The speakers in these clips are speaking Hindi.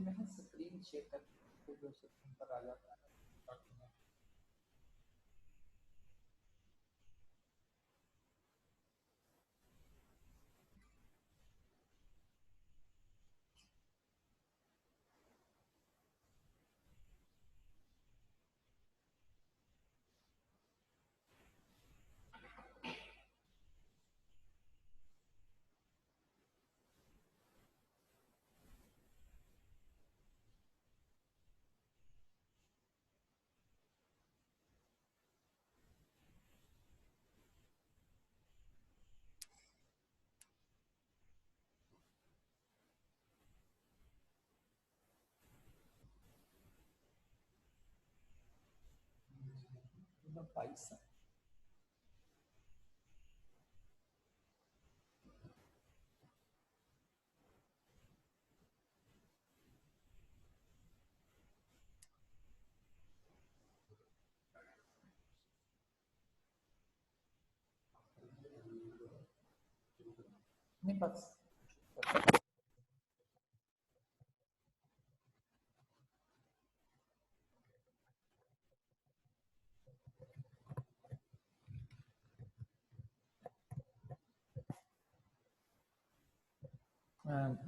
में है स्क्रीन शेयर करके जो सिस्टम पर आ जाता है। पैसा नहीं बस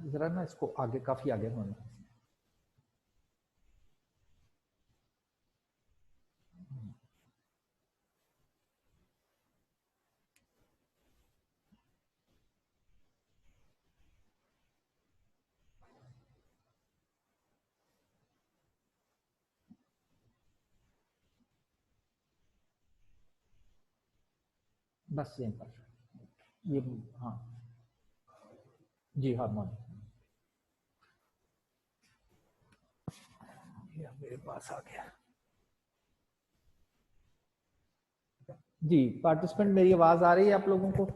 जरा ना इसको आगे काफी आगे होना। बस यहीं पर ये हाँ जी हार्मोनिक ये मेरे पास आ गया। जी पार्टिसिपेंट मेरी आवाज आ रही है आप लोगों को?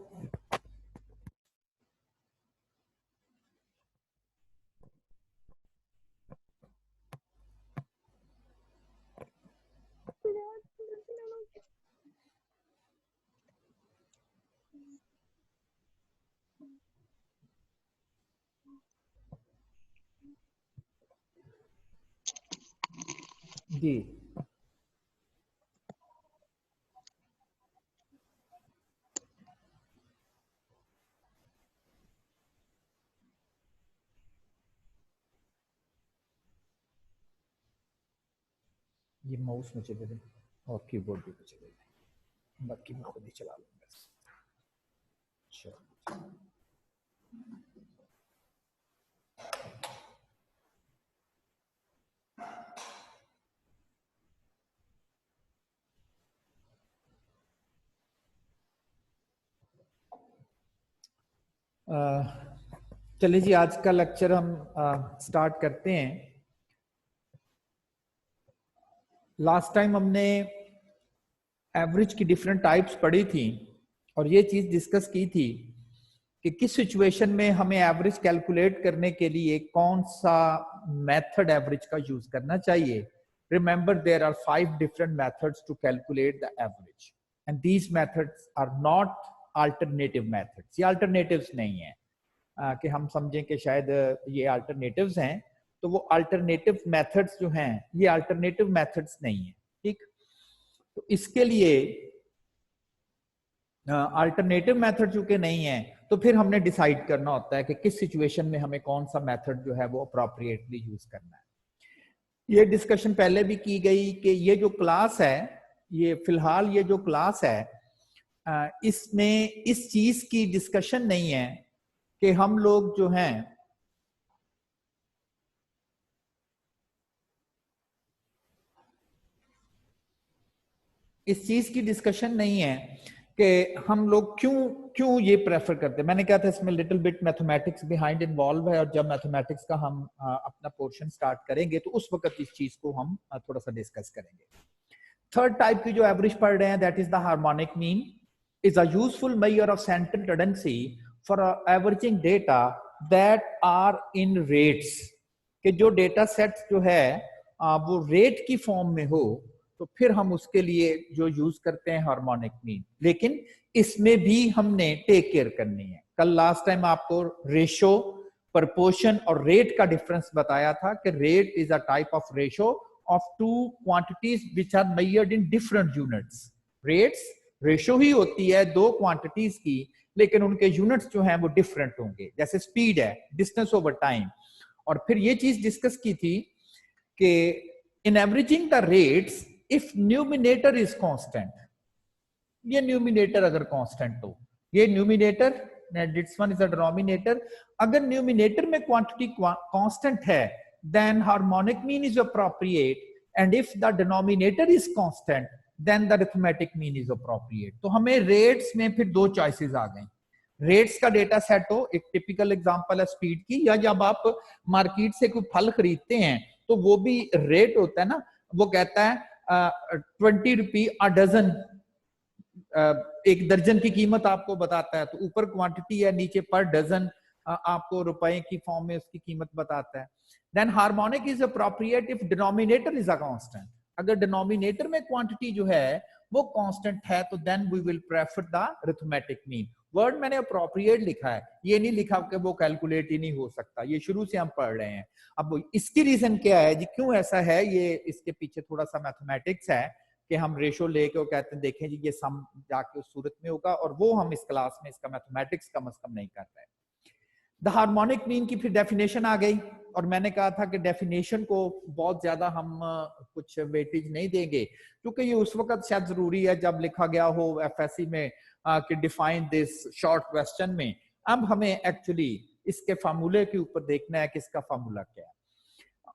जी ये माउस मुझे दे दें और कीबोर्ड भी मुझे दे दें, बाकी मैं खुद ही चला लूंगा। चलो चलिए जी आज का लेक्चर हम स्टार्ट करते हैं। लास्ट टाइम हमने एवरेज की डिफरेंट टाइप्स पढ़ी थी और ये चीज डिस्कस की थी कि किस सिचुएशन में हमें एवरेज कैलकुलेट करने के लिए कौन सा मेथड एवरेज का यूज करना चाहिए। Remember there are 5 different methods to calculate the average and these methods are not alternative methods. ये अल्टरनेटिव्स नहीं है कि हम समझें कि शायद ये अल्टरनेटिव्स हैं, तो वो अल्टरनेटिव मेथड्स जो हैं ये अल्टरनेटिव मेथड्स नहीं है। ठीक, तो इसके लिए अल्टरनेटिव मेथड चूंकि नहीं है तो फिर हमने डिसाइड करना होता है कि किस सिचुएशन में हमें कौन सा मेथड जो है वो अप्रोप्रिएटली यूज करना है। ये डिस्कशन पहले भी की गई कि ये जो क्लास है, ये फिलहाल ये जो क्लास है इसमें इस चीज की डिस्कशन नहीं है कि हम लोग जो हैं इस चीज की डिस्कशन नहीं है कि हम लोग क्यों ये प्रेफर करते हैं। मैंने कहा था इसमें little bit mathematics behind involve है और जब मैथमेटिक्स का हम अपना पोर्शन स्टार्ट करेंगे तो उस वक्त इस चीज को हम थोड़ा सा डिस्कस करेंगे। थर्ड टाइप की जो एवरेज पढ़ रहे हैं that is the harmonic mean is a useful measure of central tendency for averaging data that are in rates, कि जो डेटा सेट जो है वो रेट की फॉर्म में हो तो फिर हम उसके लिए जो यूज करते हैं हार्मोनिक मीन। लेकिन इसमें भी हमने टेक केयर करनी है। कल लास्ट टाइम आपको रेशो प्रपोर्शन और रेट का डिफरेंस बताया था कि rate is a type of ratio of two quantities which are measured in different units. Rates ratio ही होती है दो क्वांटिटीज की, लेकिन उनके यूनिट्स जो हैं वो डिफरेंट होंगे। जैसे स्पीड है, डिस्टेंस ओवर टाइम। और फिर ये चीज डिस्कस की थी कि in averaging the rates if numerator is constant, ये न्यूमिनेटर अगर कांस्टेंट हो, ये numerator, this one is a denominator, अगर न्यूमिनेटर में क्वांटिटी कांस्टेंट है then harmonic mean is appropriate, and if the denominator is constant then the arithmetic mean is appropriate. तो हमें रेट्स में फिर दो चॉइसेस आ गई। रेट्स का डेटा सेट हो, एक टिपिकल एग्जांपल है स्पीड की, या जब आप मार्केट से कोई फल खरीदते हैं तो वो भी रेट होता है ना, वो कहता है 20 रुपी अ डजन, एक दर्जन की कीमत आपको बताता है, तो ऊपर क्वांटिटी है, नीचे पर डजन आपको रुपए की फॉर्म में उसकी कीमत बताता है। Then harmonic is appropriate if denominator is a constant. अगर डिनोमिनेटर में क्वांटिटी जो है वो कांस्टेंट है तो then we will prefer the arithmetic mean. Word मैंने अप्रोप्रिएट लिखा है, ये नहीं लिखा कि वो कैलकुलेट ही नहीं हो सकता, ये शुरू से हम पढ़ रहे हैं। अब इसकी रीजन क्या है जी, क्यों ऐसा है, ये इसके पीछे थोड़ा सा मैथमेटिक्स है कि हम रेशो लेके वो कहते हैं देखें जी ये सम जाके उस सूरत में होगा, और वो हम इस क्लास में इसका मैथमेटिक्स कम से कम नहीं कर रहे। द हार्मोनिक मीन की फिर डेफिनेशन आ गई, और मैंने कहा था कि डेफिनेशन को बहुत ज्यादा हम कुछ वेटेज नहीं देंगे, क्योंकि ये उस वक्त शायद जरूरी है जब लिखा गया हो एफएससी में कि डिफाइन दिस शॉर्ट क्वेश्चन में। अब हमें एक्चुअली इसके फार्मूले के ऊपर देखना है कि इसका फार्मूला क्या है।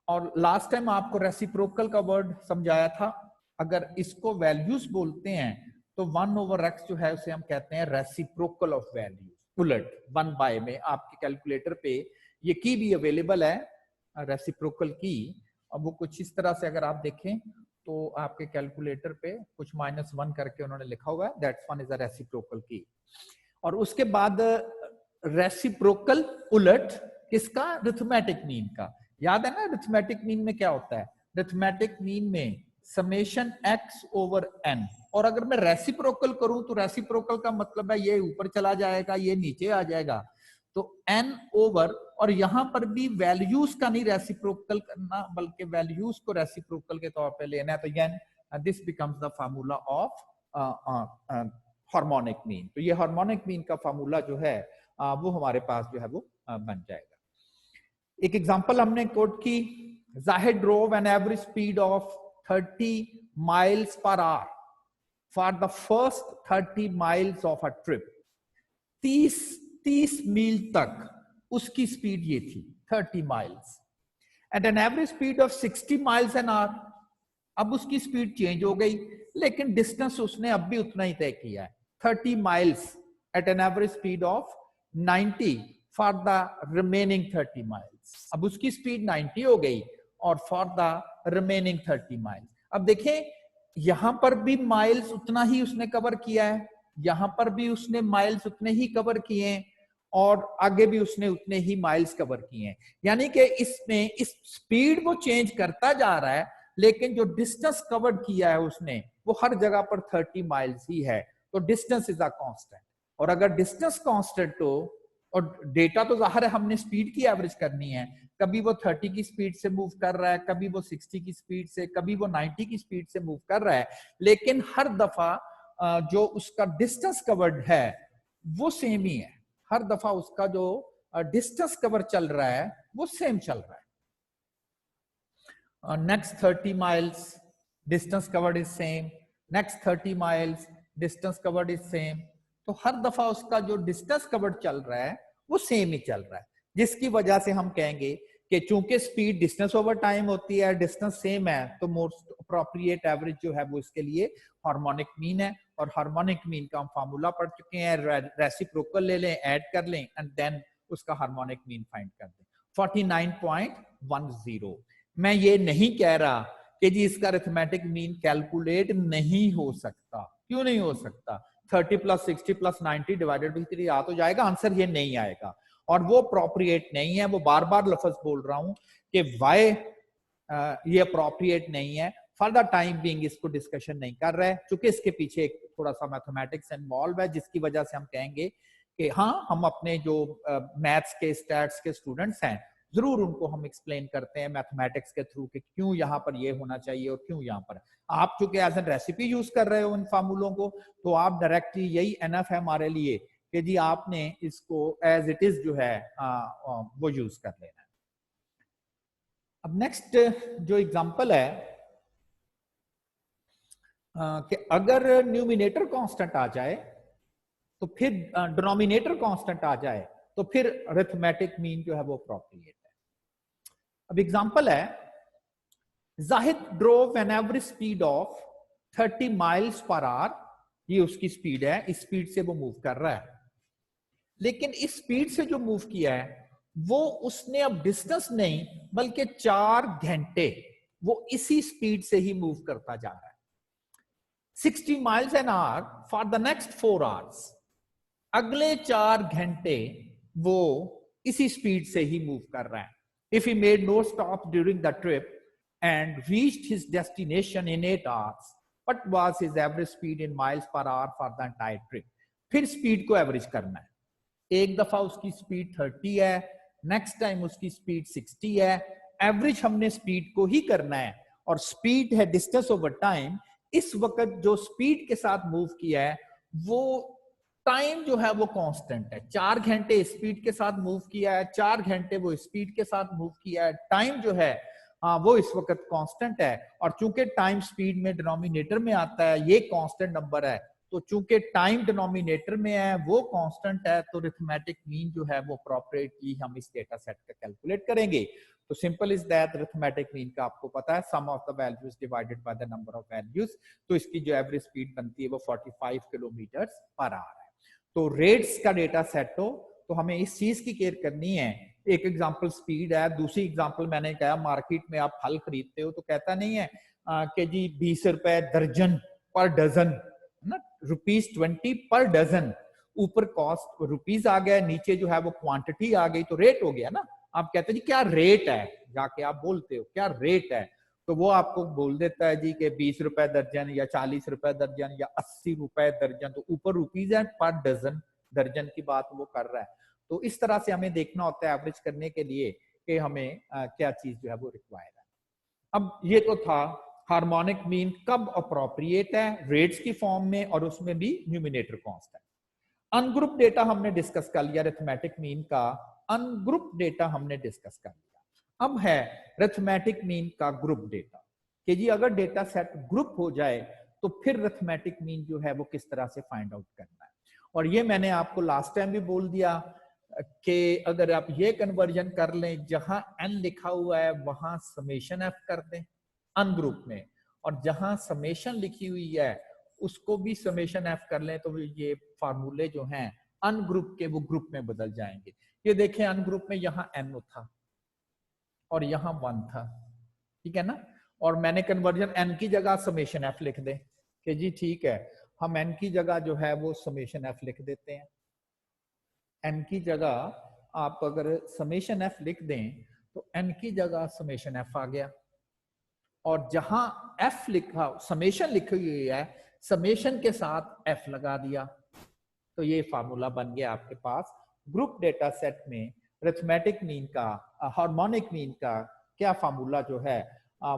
और लास्ट टाइम आपको रेसिप्रोकल का वर्ड समझाया था, अगर इसको वैल्यूज बोलते हैं तो 1/x जो है उसे हम कहते हैं रेसिप्रोकल ऑफ वैल्यूज, उलट 1 में आपके कैलकुलेटर पे ये की भी अवेलेबल है, रेसिप्रोकल की। अब वो कुछ इस तरह से अगर आप देखें तो आपके कैलकुलेटर पे कुछ -1 करके उन्होंने लिखा हुआ है, that's one is a reciprocal की। और उसके बाद रेसिप्रोकल उलट किसका, अरिथमेटिक मीन का। याद है ना अरिथमेटिक मीन में क्या होता है, अरिथमेटिक मीन में समेशन x ओवर n, और अगर मैं रेसिप्रोकल करूं तो रेसिप्रोकल का मतलब है ये ऊपर चला जाएगा, ये नीचे आ जाएगा, तो n ओवर, और यहां पर भी वैल्यूज का नहीं रेसिप्रोकल करना बल्कि वैल्यूज को रेसिप्रोकल के तौर पे लेना है, तो यान this becomes the formula of harmonic mean. तो ये हार्मोनिक मीन का फार्मूला जो है वो हमारे पास जो है वो बन जाएगा। एक एग्जांपल हमने कोट की, Zahid drove N average speed of 30 miles per hour for the first 30 miles of a trip। 30 मील तक उसकी स्पीड ये थी 30 miles at an average speed of 60 miles an hour। अब उसकी स्पीड चेंज हो गई, लेकिन डिस्टेंस उसने अब भी उतना ही तय किया है, 30 miles at an average speed of 90 for the remaining 30 miles। अब उसकी स्पीड 90 हो गई और फॉर द रिमेनिंग 30 miles। अब देखें यहां पर भी माइल्स उतना ही उसने कवर किया है, यहां पर भी उसने माइल्स उतने ही कवर किए हैं, और आगे भी उसने उतने ही माइल्स कवर किए हैं। यानी कि इसमें इस स्पीड वो चेंज करता जा रहा है, लेकिन जो डिस्टेंस कवर किया है उसने वो हर जगह पर 30 माइल्स ही है। तो डिस्टेंस इज अ कांस्टेंट, और अगर डिस्टेंस कांस्टेंट हो, और डेटा तो जाहिर है हमने स्पीड की एवरेज करनी है, कभी वो 30 की स्पीड से मूव कर रहा है, कभी वो 60 की स्पीड से, कभी वो 90 की स्पीड से मूव कर रहा है, लेकिन हर दफा जो उसका डिस्टेंस कवर्ड है वो सेम ही है, हर दफा उसका जो डिस्टेंस कवर चल रहा है वो सेम चल रहा है। Next 30 miles distance covered is same, next 30 miles distance covered is same. तो हर दफा उसका जो डिस्टेंस कवर्ड चल रहा है वो सेम ही चल रहा है, जिसकी वजह से हम कहेंगे कि चूंकि स्पीड डिस्टेंस ओवर टाइम होती है, डिस्टेंस सेम है, तो मोस्ट अप्रोप्रिएट एवरेज जो है वो इसके लिए हार्मोनिक मीन है। और हार्मोनिक मीन का हम फार्मूला पढ़ चुके हैं, रेसिप्रोकल ले लें, ऐड कर लें एंड देन उसका हार्मोनिक मीन फाइंड कर दें, 49.10। मैं ये नहीं कह रहा कि जी इसका अरिथमेटिक मीन कैलकुलेट नहीं हो सकता, क्यों नहीं हो सकता, 30 + 60 + 90 डिवाइडेड बाई 3 आ तो जाएगा, आंसर ये नहीं आएगा, और वो अप्रोप्रिएट नहीं है। वो बार बार लफ्ज बोल रहा हूं कि वाई ये अप्रोप्रिएट नहीं है, फॉर द टाइम बीइंग इसको डिस्कशन नहीं कर रहे, क्योंकि इसके पीछे एक थोड़ा सा मैथमेटिक्स इन्वॉल्व है, जिसकी वजह से हम कहेंगे कि हाँ, हम अपने जो मैथ्स के स्टैट्स के स्टूडेंट्स हैं जरूर उनको हम एक्सप्लेन करते हैं मैथमेटिक्स के थ्रू कि क्यों यहाँ पर ये होना चाहिए और क्यों यहाँ पर। आप चूंकि एज एन रेसिपी यूज कर रहे हो इन फार्मूलों को, तो आप डायरेक्टली यही एनफ है हमारे लिए कि जी आपने इसको एज इट इज जो है वो यूज कर लेना है। अब नेक्स्ट जो एग्जांपल है कि अगर न्यूमिनेटर कांस्टेंट आ जाए तो फिर डिनोमिनेटर कांस्टेंट आ जाए तो फिर अरिथमेटिक मीन जो है वो अप्रोप्रिएट है। अब एग्जांपल है, Zahid drove N average speed of 30 miles per our, ये उसकी स्पीड है, इस स्पीड से वो मूव कर रहा है। लेकिन इस स्पीड से जो मूव किया है वो उसने अब डिस्टेंस नहीं बल्कि 4 घंटे वो इसी स्पीड से ही मूव करता जा रहा है। 60 miles an hour for the next 4 hours, अगले 4 घंटे वो इसी स्पीड से ही मूव कर रहा है। If he made no stop during the trip and reached his destination in 8 hours, what was his average speed in miles per hour for the entire trip. फिर स्पीड को एवरेज करना है। एक दफा उसकी स्पीड 30 है, नेक्स्ट टाइम उसकी स्पीड 60 है, एवरेज हमने स्पीड को ही करना है और स्पीड है डिस्टेंस ओवर टाइम। इस वक्त जो स्पीड के साथ मूव किया है वो टाइम जो है वो कांस्टेंट है। 4 घंटे स्पीड के साथ मूव किया है, 4 घंटे वो स्पीड के साथ मूव किया है, टाइम जो है वो इस वक्त कांस्टेंट है। और चूंकि टाइम स्पीड में डिनोमिनेटर में आता है, ये कांस्टेंट नंबर है, तो चूंकि टाइम डिनोमिनेटर में है वो कांस्टेंट है, तो अरिथमेटिक मीन जो है वो अप्रोप्रिएटली हम इस डेटा सेट का कैलकुलेट करेंगे। तो simple is that arithmetic mean का आपको पता है sum of the values divided by the number of values. तो इसकी जो एवरेज स्पीड बनती है वो 45 किलोमीटर पर आवर है। तो रेट्स का डेटा सेट हो तो हमें इस चीज की केयर करनी है। एक एग्जांपल स्पीड है, दूसरी एग्जांपल मैंने कहा मार्केट में आप फल खरीदते हो तो कहता नहीं है कि जी 20 रुपए दर्जन पर डजन ना, ₹20 पर डजन। ऊपर कॉस्ट रुपीज आ गया, नीचे जो है वो क्वांटिटी आ गई, तो रेट हो गया ना। आप कहते हैं जी क्या रेट है, जाके आप बोलते हो क्या रेट है, तो वो आपको बोल देता है जी कि 20 रुपए दर्जन या 40 रुपए दर्जन या 80 रुपए दर्जन। तो ऊपर रुपीज है, पर डजन दर्जन की बात वो कर रहा है। तो इस तरह से हमें देखना होता है एवरेज करने के लिए कि हमें क्या चीज जो है वो रिक्वायर है। अब ये तो था हार्मोनिक मीन कब अप्रोप्रिएट है, रेट्स की फॉर्म में और उसमें भी न्यूमिनेटर कांस्टेंट। अनग्रुप डेटा हमने डिस्कस कर लिया, अरिथमेटिक मीन का अनग्रुप डेटा हमने डिस्कस कर लिया। अब है अरिथमेटिक मीन का ग्रुप डेटा कि जी अगर डेटा सेट ग्रुप हो जाए तो फिर अरिथमेटिक मीन जो है वो किस तरह से फाइंड आउट करना है। और ये मैंने आपको लास्ट टाइम भी बोल दिया कि अगर आप ये कन्वर्जन कर लें, जहां n लिखा हुआ है वहां समेशन f कर दें अनग्रुप में, और जहां समेशन लिखी हुई है उसको भी समेशन f कर लें, तो ये फार्मूले जो हैं अनग्रुप के वो ग्रुप में बदल जाएंगे। ये देखें अनग्रुप में यहाँ n था और यहाँ 1 था, ठीक है ना। और मैंने कन्वर्जन n की जगह समेशन f लिख दें कि जी ठीक है, हम n की जगह जो है वो समेशन f लिख देते हैं। n की जगह आप अगर समेशन f लिख दें तो n की जगह समेशन f आ गया, और जहां f लिखा समेशन लिखी हुई है समेशन के साथ f लगा दिया। तो ये फार्मूला बन गया आपके पास ग्रुप डेटा सेट में अरिथमेटिक मीन का हार्मोनिक मीन का क्या फार्मूला जो है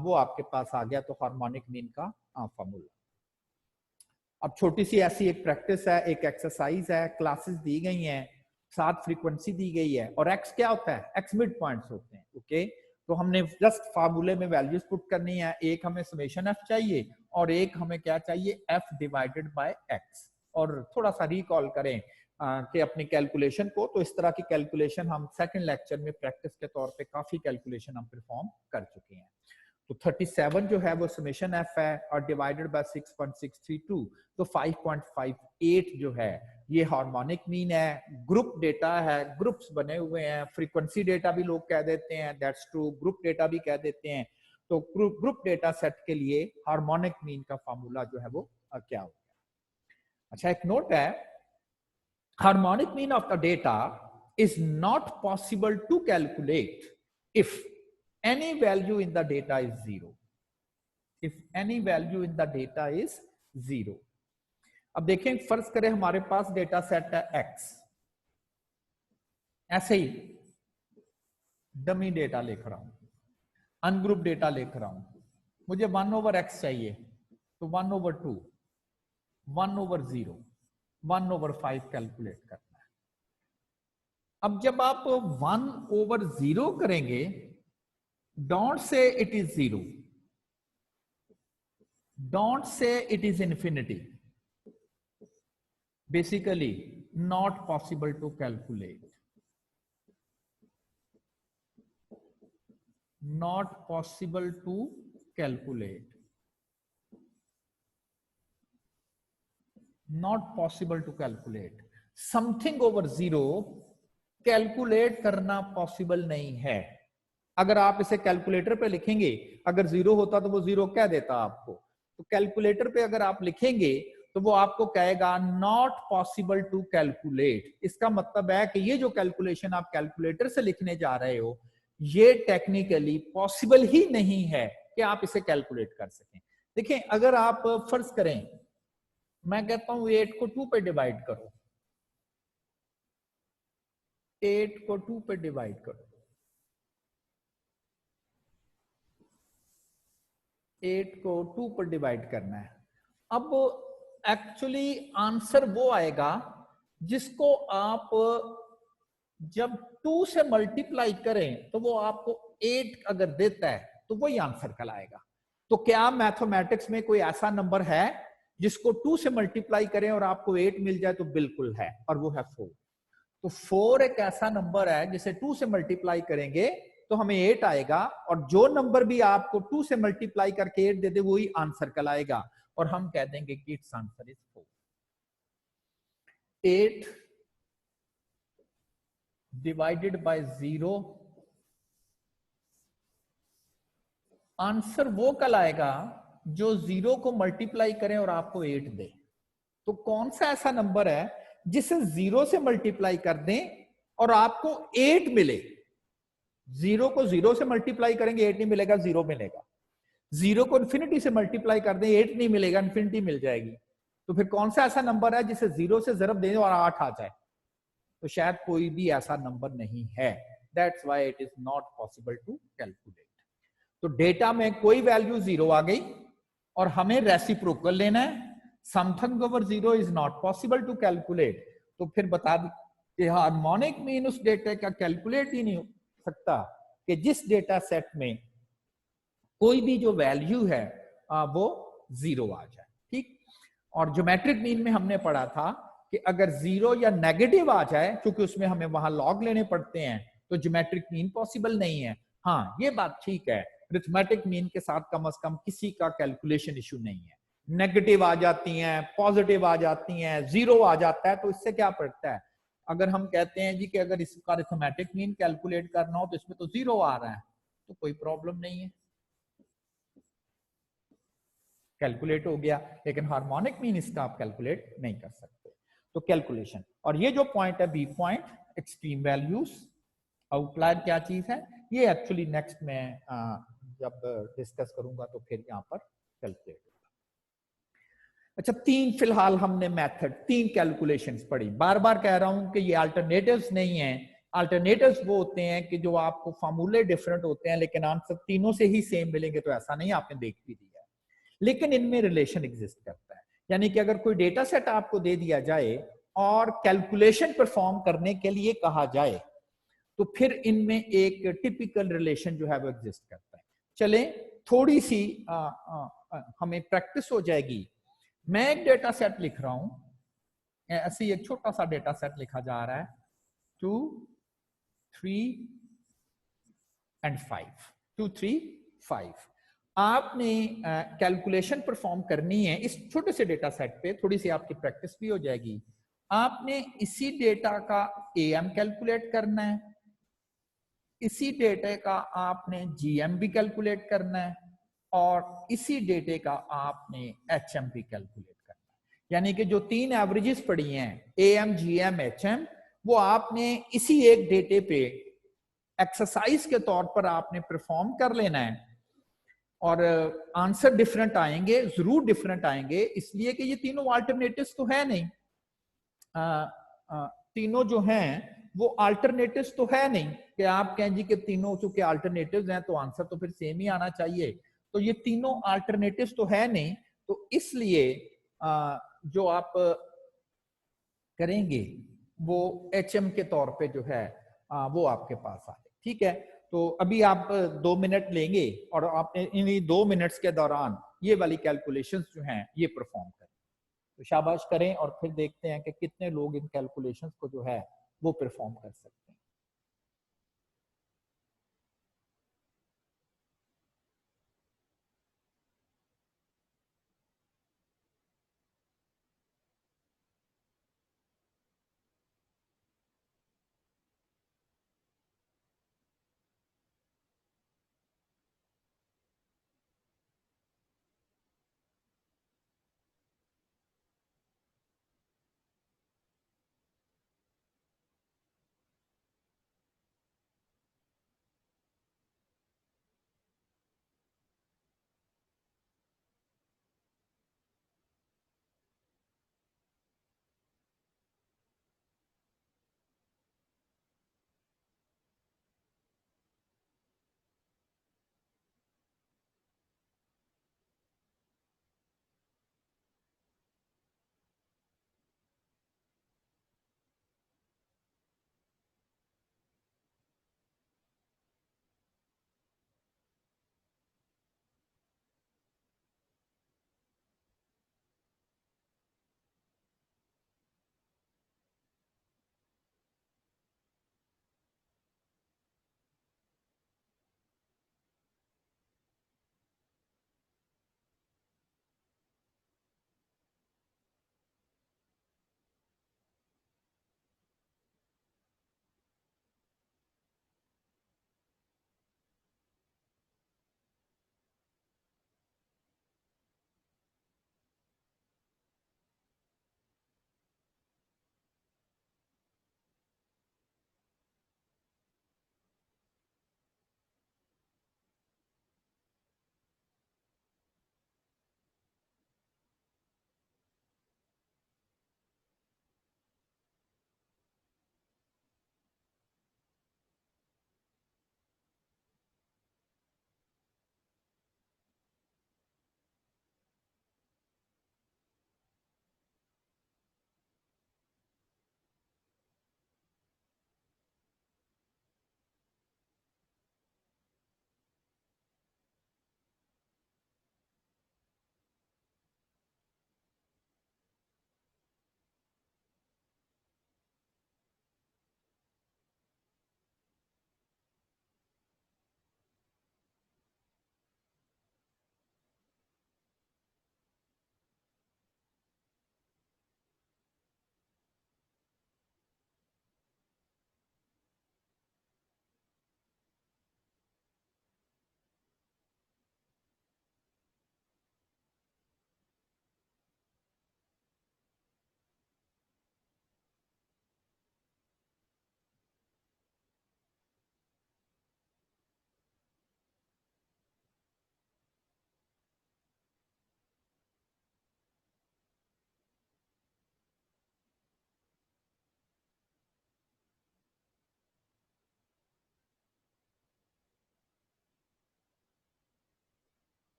वो आपके पास आ गया। तो हार्मोनिक मीन का फार्मूला। अब छोटी सी ऐसी एक प्रैक्टिस है, एक एक्सरसाइज है, क्लासेस दी गई हैं, साथ फ्रीक्वेंसी दी गई है, और x क्या होता है, x मिड पॉइंट्स होते हैं। ओके, तो हमने जस्ट फार्मूले में वैल्यूज पुट करनी है। एक हमें समेशन f चाहिए और एक हमें क्या चाहिए, f डिवाइडेड बाय x। और थोड़ा सा रिकॉल करें कि अपनी कैलकुलेशन को, तो इस तरह की कैलकुलेशन हम सेकंड लेक्चर में प्रैक्टिस के तौर पे काफी कैलकुलेशन हम परफॉर्म कर चुके हैं। तो 37 जो है वो समेशन f है और डिवाइडेड बाय 6.632, तो 5.58 जो है ये हार्मोनिक मीन है। ग्रुप डेटा है, ग्रुप्स बने हुए हैं, फ्रीक्वेंसी डेटा भी लोग कह देते हैं, दैट्स ट्रू, ग्रुप डेटा भी कह देते हैं। तो ग्रुप डेटा सेट के लिए हार्मोनिक मीन का फार्मूला जो है वो क्या होगा। अच्छा, एक नोट है, harmonic mean of the data is not possible to calculate if any value in the data is 0. If any value in the data is 0. अब देखें, फर्ज करें हमारे पास डेटा सेट है x, ऐसे ही डमी डेटा लिख रहा हूं, अनग्रुप डेटा लिख रहा हूं, मुझे 1/x चाहिए तो 1/2, 1/0, 1/5 कैलकुलेट करना है। अब जब आप 1/0 करेंगे, don't say it is 0, don't say it is infinity, basically not possible to calculate, not possible to calculate, not possible to calculate something over 0 calculate करना पॉसिबल नहीं है। अगर आप इसे कैलकुलेटर पे लिखेंगे, अगर 0 होता तो वो 0 कह देता आपको, तो कैलकुलेटर पे अगर आप लिखेंगे तो वो आपको कहेगा नॉट पॉसिबल टू कैलकुलेट। इसका मतलब है कि ये जो कैलकुलेशन आप कैलकुलेटर से लिखने जा रहे हो, ये टेक्निकली पॉसिबल ही नहीं है कि आप इसे कैलकुलेट कर सकें। देखिए, अगर आप फर्ज करें, मैं कहता हूं 8 को 2 पे डिवाइड करो, 8 को 2 पे डिवाइड करो, 8 को 2 पर डिवाइड करना है। अब एक्चुअली आंसर वो आएगा जिसको आप जब 2 से मल्टीप्लाई करें तो वो आपको 8 अगर देता है तो वही आंसर कहलाएगा। तो क्या मैथमेटिक्स में कोई ऐसा नंबर है जिसको 2 से मल्टीप्लाई करें और आपको 8 मिल जाए? तो बिल्कुल है, और वो है 4। तो 4 एक ऐसा नंबर है जिसे 2 से मल्टीप्लाई करेंगे तो हमें 8 आएगा, और जो नंबर भी आपको 2 से मल्टीप्लाई करके 8 दे दे वही आंसर कहलाएगा, और हम कह देंगे कि it's answer is 4। 8 divided by 0, answer वो कहलाएगा जो 0 को मल्टीप्लाई करें और आपको 8 दे। तो कौन सा ऐसा नंबर है जिसे 0 से मल्टीप्लाई कर दें और आपको 8 मिले? 0 को 0 से मल्टीप्लाई करेंगे 8 नहीं मिलेगा, 0 मिलेगा। 0 को इन्फिनिटी से मल्टीप्लाई कर दें 8 नहीं मिलेगा, इन्फिनिटी मिल जाएगी। तो फिर कौन सा ऐसा नंबर है जिसे 0 से ज़रब दें और 8 आ जाए? तो शायद कोई भी ऐसा नंबर नहीं है। That's why it is not possible to calculate. तो डेटा में कोई वैल्यू 0 आ गई और हमें रेसिप्रोकल लेना है, something over 0 is not possible to calculate. तो फिर बता दें कि हार्मोनिक मीन उस डेटा का कैलकुलेट ही नहीं हो सकता कि जिस डेटा सेट में कोई भी जो वैल्यू है वो 0 आ जाए। ठीक। और ज्योमेट्रिक मीन में हमने पढ़ा था कि अगर 0 या नेगेटिव आ जाए, क्योंकि उसमें हमें वहां लॉग लेने पड़ते हैं, तो ज्योमेट्रिक मीन पॉसिबल नहीं है। हाँ, ये बात ठीक है, अरिथमेटिक मीन के साथ कम से कम किसी का कैलकुलेशन इशू नहीं है। नेगेटिव आ जाती हैं, पॉजिटिव आ जाती हैं, 0 आ जाता है, तो इससे क्या पड़ता है? अगर हम कहते हैं जी कि अगर इसका अरिथमेटिक मीन कैलकुलेट करना हो तो इसमें तो 0 आ रहा है, तो कोई प्रॉब्लम नहीं है, कैलकुलेट हो गया। लेकिन हार्मोनिक मीन इसका आप कैलकुलेट नहीं कर सकते। तो कैलकुलेशन, और ये जो पॉइंट है B point, extreme values, outlier क्या चीज है, ये एक्चुअली नेक्स्ट में जब डिस्कस करूंगा तो फिर यहाँ पर कैलकुलेट होगा। अच्छा, 3 फिलहाल हमने मेथड, 3 कैलकुलेशंस पढ़ी। बार बार कह रहा हूं कि ये अल्टरनेटिव्स नहीं है। अल्टरनेटिव्स वो होते हैं कि जो आपको फॉर्मूले डिफरेंट होते हैं लेकिन आंसर तीनों से ही सेम मिलेंगे, तो ऐसा नहीं, आपने देख भी दिया। लेकिन इनमें रिलेशन एग्जिस्ट करता है, यानी कि अगर कोई डेटा सेट आपको दे दिया जाए और कैलकुलेशन परफॉर्म करने के लिए कहा जाए, तो फिर इनमें एक टिपिकल रिलेशन जो है वो एग्जिस्ट करता है। चले थोड़ी सी हमें प्रैक्टिस हो जाएगी। मैं एक डेटा सेट लिख रहा हूं, ऐसे एक छोटा सा डेटा सेट लिखा जा रहा है, 2, 3 and 5, 2, 3, 5। आपने कैलकुलेशन परफॉर्म करनी है इस छोटे से डेटा सेट पे, थोड़ी सी आपकी प्रैक्टिस भी हो जाएगी। आपने इसी डेटा का एएम कैलकुलेट करना है, इसी डेटा का आपने जीएम भी कैलकुलेट करना है, और इसी डेटे का आपने एचएम भी कैलकुलेट करना है। यानी कि जो 3 एवरेजेस पड़ी हैं, एएम, जीएम, एचएम, वो आपने इसी एक डेटे पे एक्सरसाइज के तौर पर आपने परफॉर्म कर लेना है। और आंसर डिफरेंट आएंगे, जरूर डिफरेंट आएंगे, इसलिए कि ये तीनों अल्टरनेटिव्स तो है नहीं। तीनों जो हैं वो अल्टरनेटिव्स तो है नहीं कि आप कहें जी कि तीनों चूंकि अल्टरनेटिव्स हैं तो आंसर तो फिर सेम ही आना चाहिए। तो ये तीनों अल्टरनेटिव्स तो है नहीं, तो इसलिए जो आप करेंगे वो HM के तौर पे जो है वो आपके पास आ जाए। ठीक है, तो अभी आप 2 मिनट लेंगे और आपने इन 2 मिनट्स के दौरान ये वाली कैलकुलेशंस जो हैं ये परफॉर्म करें। तो शाबाश करें और फिर देखते हैं कि कितने लोग इन कैलकुलेशंस को जो है वो परफॉर्म कर सकते हैं।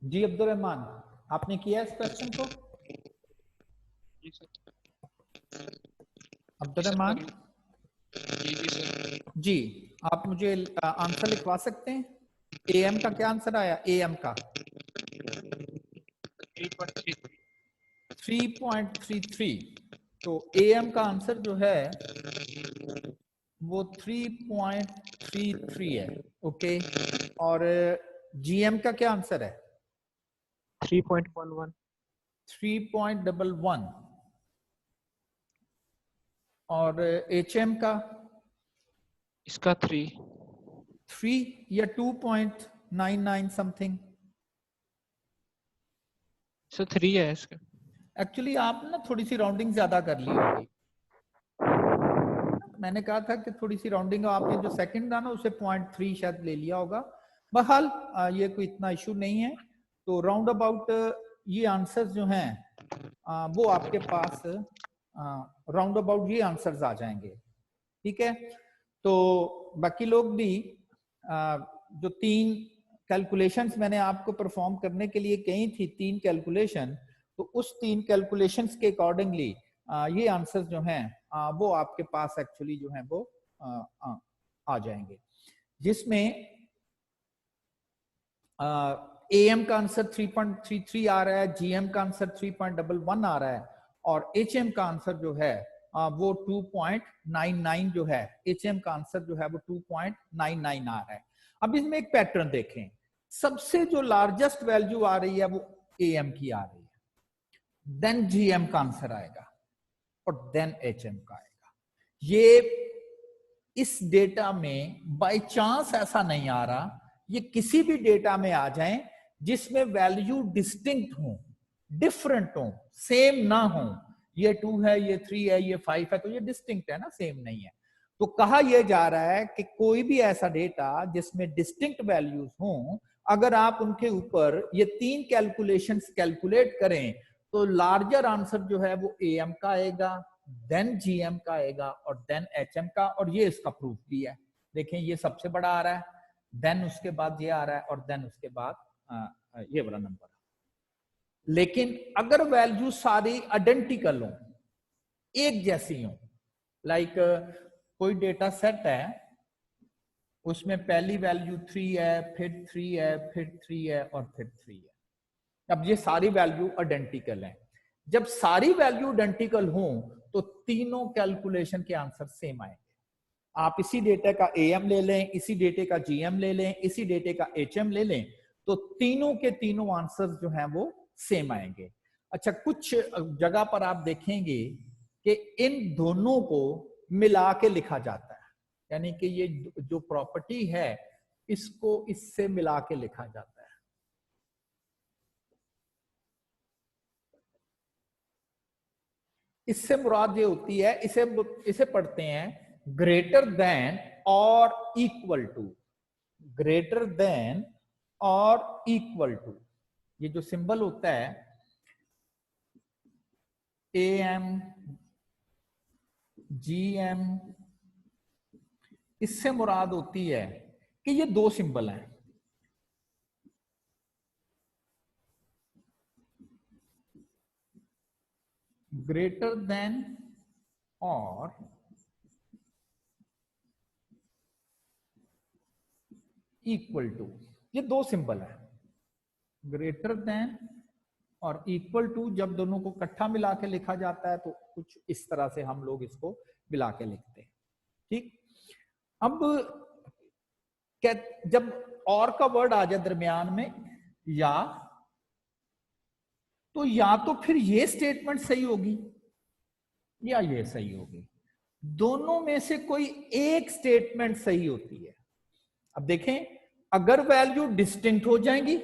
जी अब्दुल रहमान, आपने किया इस क्वेश्चन को? जी सर। अब्दुल रहमान जी सर। जी, आप मुझे आंसर लिखवा सकते हैं? एएम का क्या आंसर आया? एएम का 3.33। तो एएम का आंसर जो है वो 3.33 है। ओके, और जीएम का क्या आंसर है? 3.11। 3.11। और एचएम का? इसका 3 या 2.99 समथिंग। सर 3 है इसका। एक्चुअली आप ना थोड़ी सी राउंडिंग ज्यादा कर ली होगी। मैंने कहा था कि थोड़ी सी राउंडिंग, आपने जो सेकंड था ना उसे 0.3 शायद ले लिया होगा। बहरहाल ये कोई इतना इशू नहीं है। तो राउंड अबाउट ये आंसर्स जो हैं वो आपके पास राउंड अबाउट ये आंसर्स आ जाएंगे। ठीक है, तो बाकी लोग भी जो 3 कैलकुलेशंस मैंने आपको परफॉर्म करने के लिए कही थी, 3 कैलकुलेशन, तो उस 3 कैलकुलेशंस के अकॉर्डिंगली ये आंसर्स जो हैं वो आपके पास एक्चुअली जो हैं वो आ जाएंगे, जिसमें एएम का आंसर 3.33 आ रहा है, जीएम का आंसर 3.11 आ रहा है, और एचएम का आंसर जो है वो 2.99 जो है, एचएम का आंसर जो है वो 2.99 आ रहा है। अब इसमें एक पैटर्न देखें, सबसे जो लार्जेस्ट वैल्यू आ रही है वो एएम की आ रही है, देन जीएम का आंसर आएगा और देन एचएम का आएगा। ये इस डेटा में बाय चांस ऐसा नहीं आ रहा, ये किसी भी डेटा में आ जाए जिसमें वैल्यू डिस्टिंक्ट हो, डिफरेंट हो, सेम ना हो। ये 2 है, ये 3 है, ये 5 है, तो ये डिस्टिंक्ट है ना, सेम नहीं है। तो कहा यह जा रहा है कि कोई भी ऐसा डेटा जिसमें डिस्टिंक्ट वैल्यूज हों, अगर आप उनके ऊपर ये 3 कैलकुलेशंस कैलकुलेट करें तो लार्जर आंसर जो है वो एएम का आएगा, देन जीएम का आएगा और देन एचएम का। और ये इसका प्रूफ भी है, देखें ये सबसे बड़ा आ रहा है, देन उसके बाद ये आ रहा है और देन उसके बाद ये वाला नंबर। लेकिन अगर वैल्यू सारी आइडेंटिकल हो, एक जैसी हो, लाइक कोई डेटा सेट है, उसमें पहली वैल्यू 3 है, फिर 3 है, फिर 3 है और फिर 3 है। अब ये सारी वैल्यू आइडेंटिकल है। जब सारी वैल्यू आइडेंटिकल हो तो तीनों कैलकुलेशन के आंसर सेम आएंगे। आप इसी डेटा का एएम ले लें, इसी डेटे का जीएम ले लें, इसी डेटे का एचएम ले लें, तो तीनों के तीनों आंसर्स जो हैं वो सेम आएंगे। अच्छा, कुछ जगह पर आप देखेंगे कि इन दोनों को मिला के लिखा जाता है, यानी कि ये जो प्रॉपर्टी है इसको इससे मिला के लिखा जाता है। इससे मुराद ये होती है, इसे पढ़ते हैं ग्रेटर देन और इक्वल टू, ग्रेटर देन और इक्वल टू। ये जो सिंबल होता है एएम जीएम, इससे मुराद होती है कि ये 2 सिंबल हैं, ग्रेटर देन और इक्वल टू। ये 2 सिंबल है, ग्रेटर देन और इक्वल टू। जब दोनों को इकट्ठा मिला के लिखा जाता है तो कुछ इस तरह से हम लोग इसको मिला के लिखते हैं। ठीक, अब जब और का वर्ड आ जाए दरमियान में या, तो या तो फिर ये स्टेटमेंट सही होगी या ये सही होगी, दोनों में से कोई एक स्टेटमेंट सही होती है। अब देखें, अगर वैल्यू डिस्टिंक्ट हो जाएंगी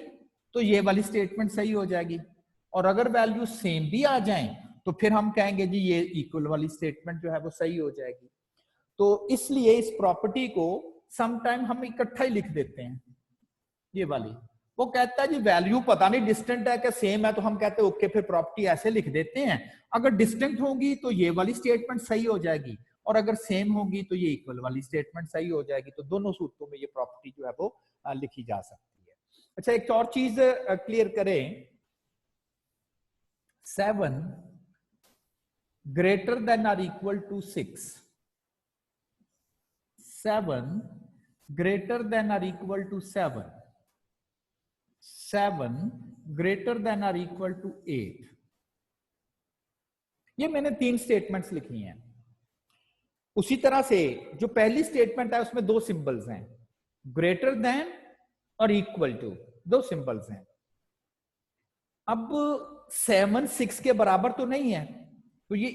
तो ये वाली स्टेटमेंट सही हो जाएगी, और अगर वैल्यू सेम भी आ जाएं तो फिर हम कहेंगे जी ये इक्वल वाली स्टेटमेंट जो है वो सही हो जाएगी। तो इसलिए इस प्रॉपर्टी को समटाइम हम इकट्ठा ही लिख देते हैं। ये वाली, वो कहता है जी वैल्यू पता नहीं डिस्टेंट है क्या सेम है, तो हम कहते हैं ओके फिर प्रॉपर्टी ऐसे लिख देते हैं, अगर डिस्टिंक्ट होगी तो ये वाली स्टेटमेंट सही हो जाएगी, और अगर सेम होगी तो ये इक्वल वाली स्टेटमेंट सही हो जाएगी। तो दोनों सूत्रों में ये प्रॉपर्टी जो है वो लिखी जा सकती है। अच्छा, एक और चीज क्लियर करें, 7 greater than or equal to 6, 7 greater than or equal to 7, 7 greater than or equal to 8। ये मैंने 3 स्टेटमेंट्स लिखी हैं। उसी तरह से जो पहली स्टेटमेंट है उसमें 2 सिंबल्स हैं, ग्रेटर देन और इक्वल टू, 2 सिंबल्स हैं। अब 7 6 के बराबर तो नहीं है, तो ये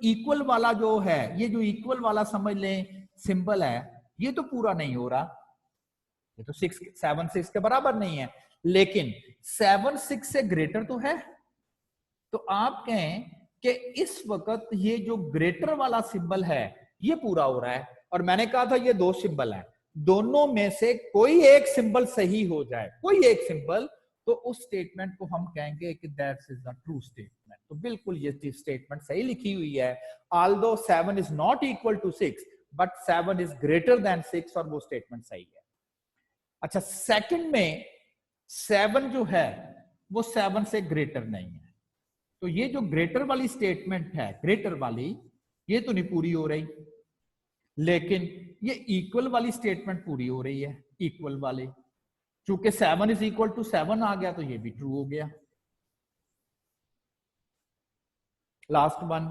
इक्वल वाला जो है, ये जो इक्वल वाला समझ लें सिंबल है, ये तो पूरा नहीं हो रहा, ये तो 7 6 के बराबर नहीं है, लेकिन 7 6 से ग्रेटर तो है। तो आप कहें कि इस वक्त ये जो ग्रेटर वाला सिंबल है ये पूरा हो रहा है, और मैंने कहा था ये 2 सिंबल है, दोनों में से कोई एक सिंबल सही हो जाए, कोई एक सिंबल, तो उस स्टेटमेंट को हम कहेंगे कि that is the true statement. तो बिल्कुल ये स्टेटमेंट सही लिखी हुई है, although 7 is not equal to 6 but 7 is greater than 6, और वो स्टेटमेंट सही है। अच्छा, सेकंड में 7 जो है वो 7 से ग्रेटर नहीं है, तो ये जो ग्रेटर वाली स्टेटमेंट है, ग्रेटर वाली, ये तो नहीं पूरी हो रही, लेकिन ये इक्वल वाली स्टेटमेंट पूरी हो रही है, इक्वल वाली। चूंकि 7 इज इक्वल टू 7 आ गया तो ये भी ट्रू हो गया। लास्ट वन,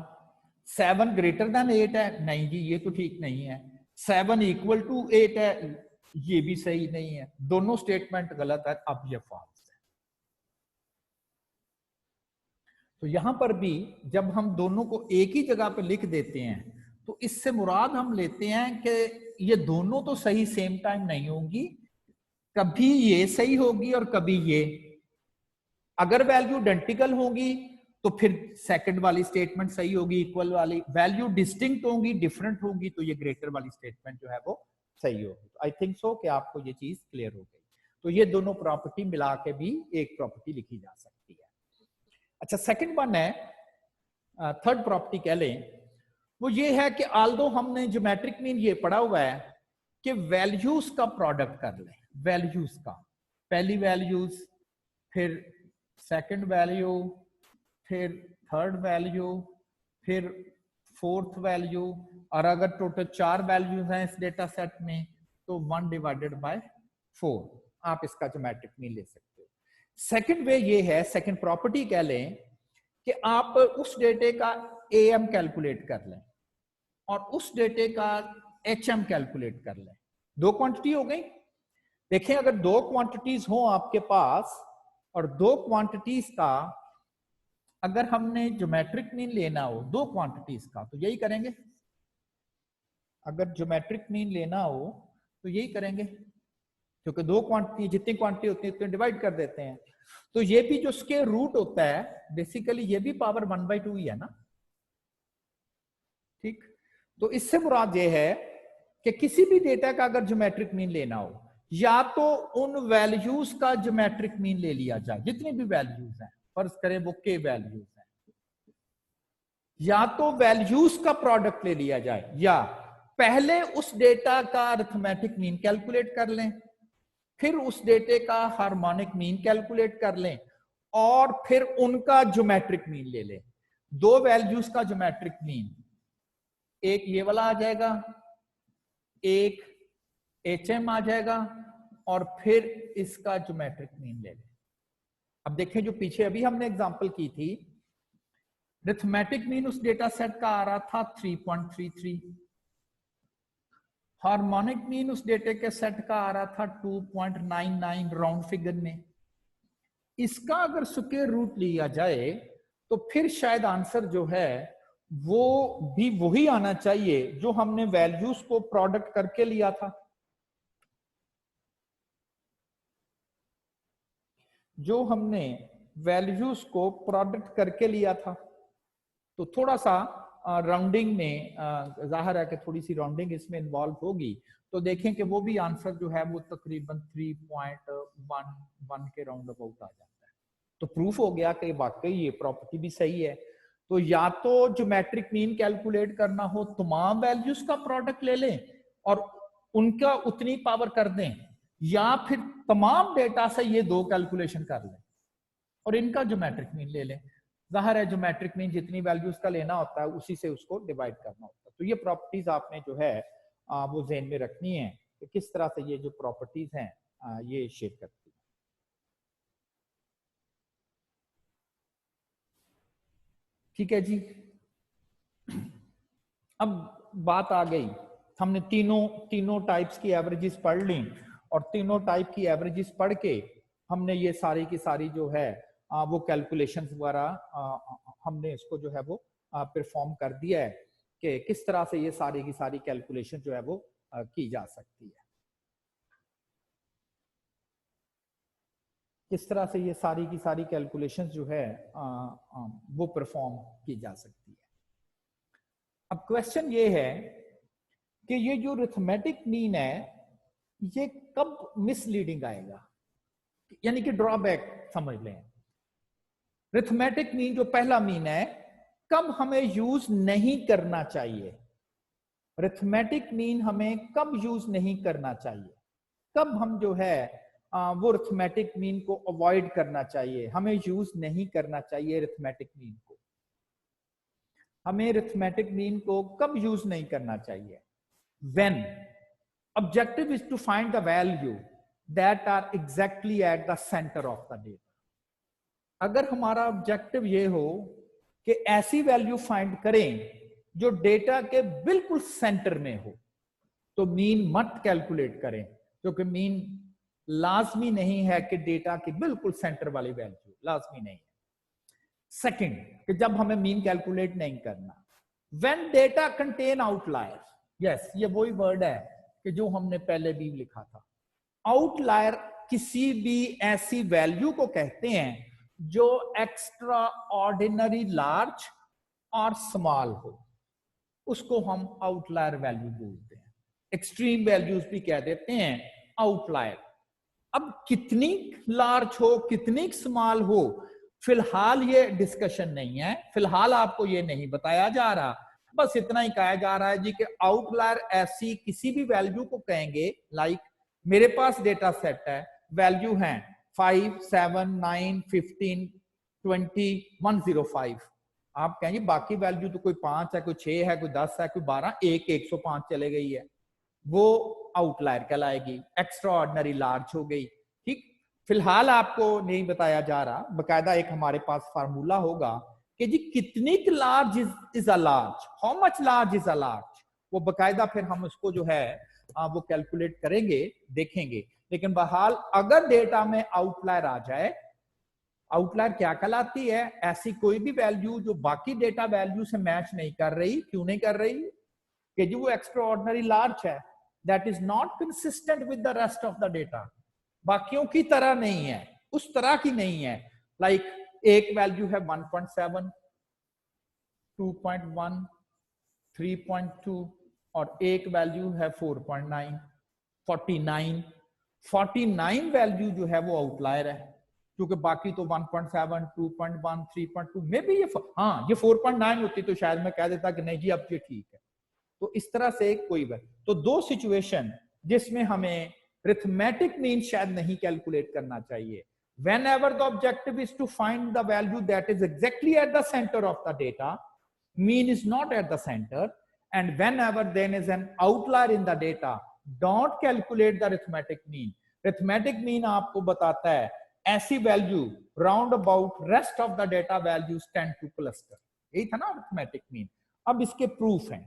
7 ग्रेटर देन 8 है, नहीं जी ये तो ठीक नहीं है। 7 इक्वल टू 8 है, ये भी सही नहीं है, दोनों स्टेटमेंट गलत है, अब ये फॉल्स है। तो यहां पर भी जब हम दोनों को एक ही जगह पे लिख देते हैं तो इससे मुराद हम लेते हैं कि ये दोनों तो सही सेम टाइम नहीं होंगी, कभी ये सही होगी और कभी ये। अगर वैल्यू आइडेंटिकल होगी तो फिर सेकंड वाली स्टेटमेंट सही होगी, इक्वल वाली। वैल्यू डिस्टिंक्ट होगी, डिफरेंट होगी, तो ये ग्रेटर वाली स्टेटमेंट जो है वो सही होगी। आई थिंक सो कि आपको ये चीज क्लियर हो गई। तो ये दोनों प्रॉपर्टी मिला के भी एक प्रॉपर्टी लिखी जा सकती है। अच्छा, सेकंड वन है, थर्ड प्रॉपर्टी कह लें, वो ये है कि आल्दो हमने ज्योमेट्रिक मीन ये पढ़ा हुआ है कि वैल्यूज का प्रोडक्ट कर लें, वैल्यूज का, पहली वैल्यूज, फिर सेकंड वैल्यू, फिर थर्ड वैल्यू, फिर फोर्थ वैल्यू, और अगर टोटल 4 वैल्यूज हैं इस डेटा सेट में तो 1 डिवाइडेड बाय 4 आप इसका ज्योमेट्रिक मीन ले सकते हो। सेकंड वे ये है, सेकंड प्रॉपर्टी कह लें कि आप उस डेटे का AM कैलकुलेट कर लें और उस डेटे का HM कैलकुलेट कर लें। 2 क्वांटिटी हो गई। देखें, अगर 2 क्वांटिटीज हो आपके पास और 2 क्वांटिटीज का अगर हमने ज्योमेट्रिक मीन लेना हो 2 क्वांटिटीज का, तो यही करेंगे। अगर ज्योमेट्रिक मीन लेना हो तो यही करेंगे, क्योंकि 2 क्वांटिटी, जितनी क्वांटिटी होती है उतनी डिवाइड कर देते हैं। तो ये भी जो स्क्वायर रूट होता है, बेसिकली ये भी पावर 1/2 ही है ना, ठीक। तो इससे मुराद ये है कि किसी भी डेटा का अगर ज्योमेट्रिक मीन लेना हो, या तो उन वैल्यूज का ज्योमेट्रिक मीन ले लिया जाए, जितनी भी वैल्यूज हैं, फर्ज करें वो के वैल्यूज हैं, या तो वैल्यूज का प्रोडक्ट ले लिया जाए, या पहले उस डेटा का अरिथमेटिक मीन कैलकुलेट कर लें, फिर उस डेटे का हार्मोनिक मीन कैलकुलेट कर लें, और फिर उनका ज्योमेट्रिक मीन ले लें। 2 वैल्यूज का ज्योमेट्रिक मीन, एक ये वाला आ जाएगा, एक HM आ जाएगा, और फिर इसका ज्योमेट्रिक मीन ले लें। अब देखें, जो पीछे अभी हमने एग्जांपल की थी, अरिथमेटिक मीन उस डेटा सेट का आ रहा था 3.33, हार्मोनिक मीन उस डेटे के सेट का आ रहा था 2.99 राउंड फिगर में। इसका अगर स्क्वायर रूट लिया जाए तो फिर शायद आंसर जो है वो भी वही आना चाहिए जो हमने वैल्यूज को प्रोडक्ट करके लिया था, जो हमने वैल्यूज को प्रोडक्ट करके लिया था। तो थोड़ा सा राउंडिंग में जाहिर है कि थोड़ी सी राउंडिंग इसमें इन्वॉल्व होगी, तो देखें कि वो भी आंसर जो है वो तकरीबन 3.11 के राउंड अबाउट आ जाता है। तो प्रूफ हो गया कि वाकई ये प्रॉपर्टी भी सही है। तो या तो ज्योमेट्रिक मीन कैलकुलेट करना हो, तमाम वैल्यूज का प्रोडक्ट ले लें और उनका उतनी पावर कर दें, या फिर तमाम डेटा से ये दो कैलकुलेशन कर लें और इनका ज्योमेट्रिक मीन ले लें। जाहिर है ज्योमेट्रिक मीन जितनी वैल्यूज का लेना होता है उसी से उसको डिवाइड करना होता है। तो ये प्रॉपर्टीज आपने जो है वो ज़हन में रखनी है कि किस तरह से ये जो प्रॉपर्टीज हैं ये शेयर करती है। ठीक है जी। अब बात आ गई, हमने तीनों टाइप्स की एवरेजेस पढ़ ली और तीनों टाइप की एवरेजेस पढ़ के हमने ये सारी की सारी जो है वो कैलकुलेशंस वगैरह हमने इसको जो है वो परफॉर्म कर दिया है कि किस तरह से ये सारी की सारी कैलकुलेशन जो है वो की जा सकती है, किस तरह से ये सारी की सारी कैलकुलेशंस जो है वो परफॉर्म की जा सकती है। अब क्वेश्चन ये है कि ये जो अरिथमेटिक मीन है ये कब मिसलीडिंग आएगा, यानी कि ड्रॉबैक समझ लें। अरिथमेटिक मीन जो पहला मीन है कब हमें यूज नहीं करना चाहिए, अरिथमेटिक मीन हमें कब यूज नहीं करना चाहिए, कब हम जो है वो अरिथमेटिक मीन को अवॉइड करना चाहिए, हमें यूज नहीं करना चाहिए अरिथमेटिक मीन को। हमें अरिथमेटिक मीन को कब यूज नहीं करना चाहिए? When objective is to find the value that are exactly at the center of the data. अगर हमारा ऑब्जेक्टिव ये हो कि ऐसी वैल्यू फाइंड करें जो डेटा के बिल्कुल सेंटर में हो, तो मीन मत कैलकुलेट करें, क्योंकि मीन लाजमी नहीं है कि डेटा के बिल्कुल सेंटर वाली वैल्यू लाजमी नहीं है। सेकंड, कि जब हमें मीन कैलकुलेट नहीं करना, when data contain outlier, yes ये वही वर्ड है कि जो हमने पहले भी लिखा था। आउटलायर किसी भी ऐसी वैल्यू को कहते हैं जो एक्स्ट्रा ऑर्डिनरी लार्ज और स्मॉल हो, उसको हम आउटलायर वैल्यू बोलते हैं। एक्सट्रीम वैल्यूज भी कह देते हैं आउटलायर। अब कितनी लार्ज हो कितनी स्मॉल हो फिलहाल ये डिस्कशन नहीं है, फिलहाल आपको ये नहीं बताया जा रहा, बस इतना ही कहा जा रहा है जी कि आउटलायर ऐसी किसी भी वैल्यू को कहेंगे, लाइक मेरे पास डेटा सेट है, वैल्यू है 5, 7, 9, 15, 20, 105। आप कहेंगे बाकी वैल्यू तो कोई 5 है, कोई 6 है, कोई 10 है, कोई 12, 105 चले गई है, वो आउटलायर कहलाएगी, एक्स्ट्रा ऑर्डिनरी लार्ज हो गई। ठीक, फिलहाल आपको नहीं बताया जा रहा, बकायदा एक हमारे पास फार्मूला होगा कि जी कितनी large is a large, how much large is a large, वो बकायदा फिर हम उसको जो है वो कैलकुलेट करेंगे, देखेंगे। लेकिन बहरहाल अगर डेटा में आउटलायर आ जाए, आउटलायर क्या कहलाती है? ऐसी कोई भी वैल्यू जो बाकी डेटा वैल्यू से मैच नहीं कर रही। क्यों नहीं कर रही? कि जी वो एक्स्ट्रा ऑर्डिनरी लार्ज है, that is not consistent with the rest of the data, बाकियों की तरह नहीं है, उस तरह की नहीं है। लाइक एक वैल्यू है 1.7, 2.1, 3.2 और एक वैल्यू है 4.9, 49। 49 वैल्यू जो है वो आउटलायर है, क्योंकि बाकी तो 1.7, 2.1, 3.2 में भी ये ये 4.9 होती तो शायद मैं कह देता कि नहीं जी अब ये ठीक है। तो इस तरह से कोई बात, तो दो सिचुएशन जिसमें हमें अरिथमेटिक मीन शायद नहीं कैलकुलेट करना चाहिए। Whenever the objective is to find the value that is exactly at the center of the data, mean is not at the center, and whenever there is an outlier in the data, don't calculate the arithmetic mean. Arithmetic mean आपको बताता है ऐसी value round about rest of the data values tend two cluster, यही था ना arithmetic mean। अब इसके प्रूफ हैं।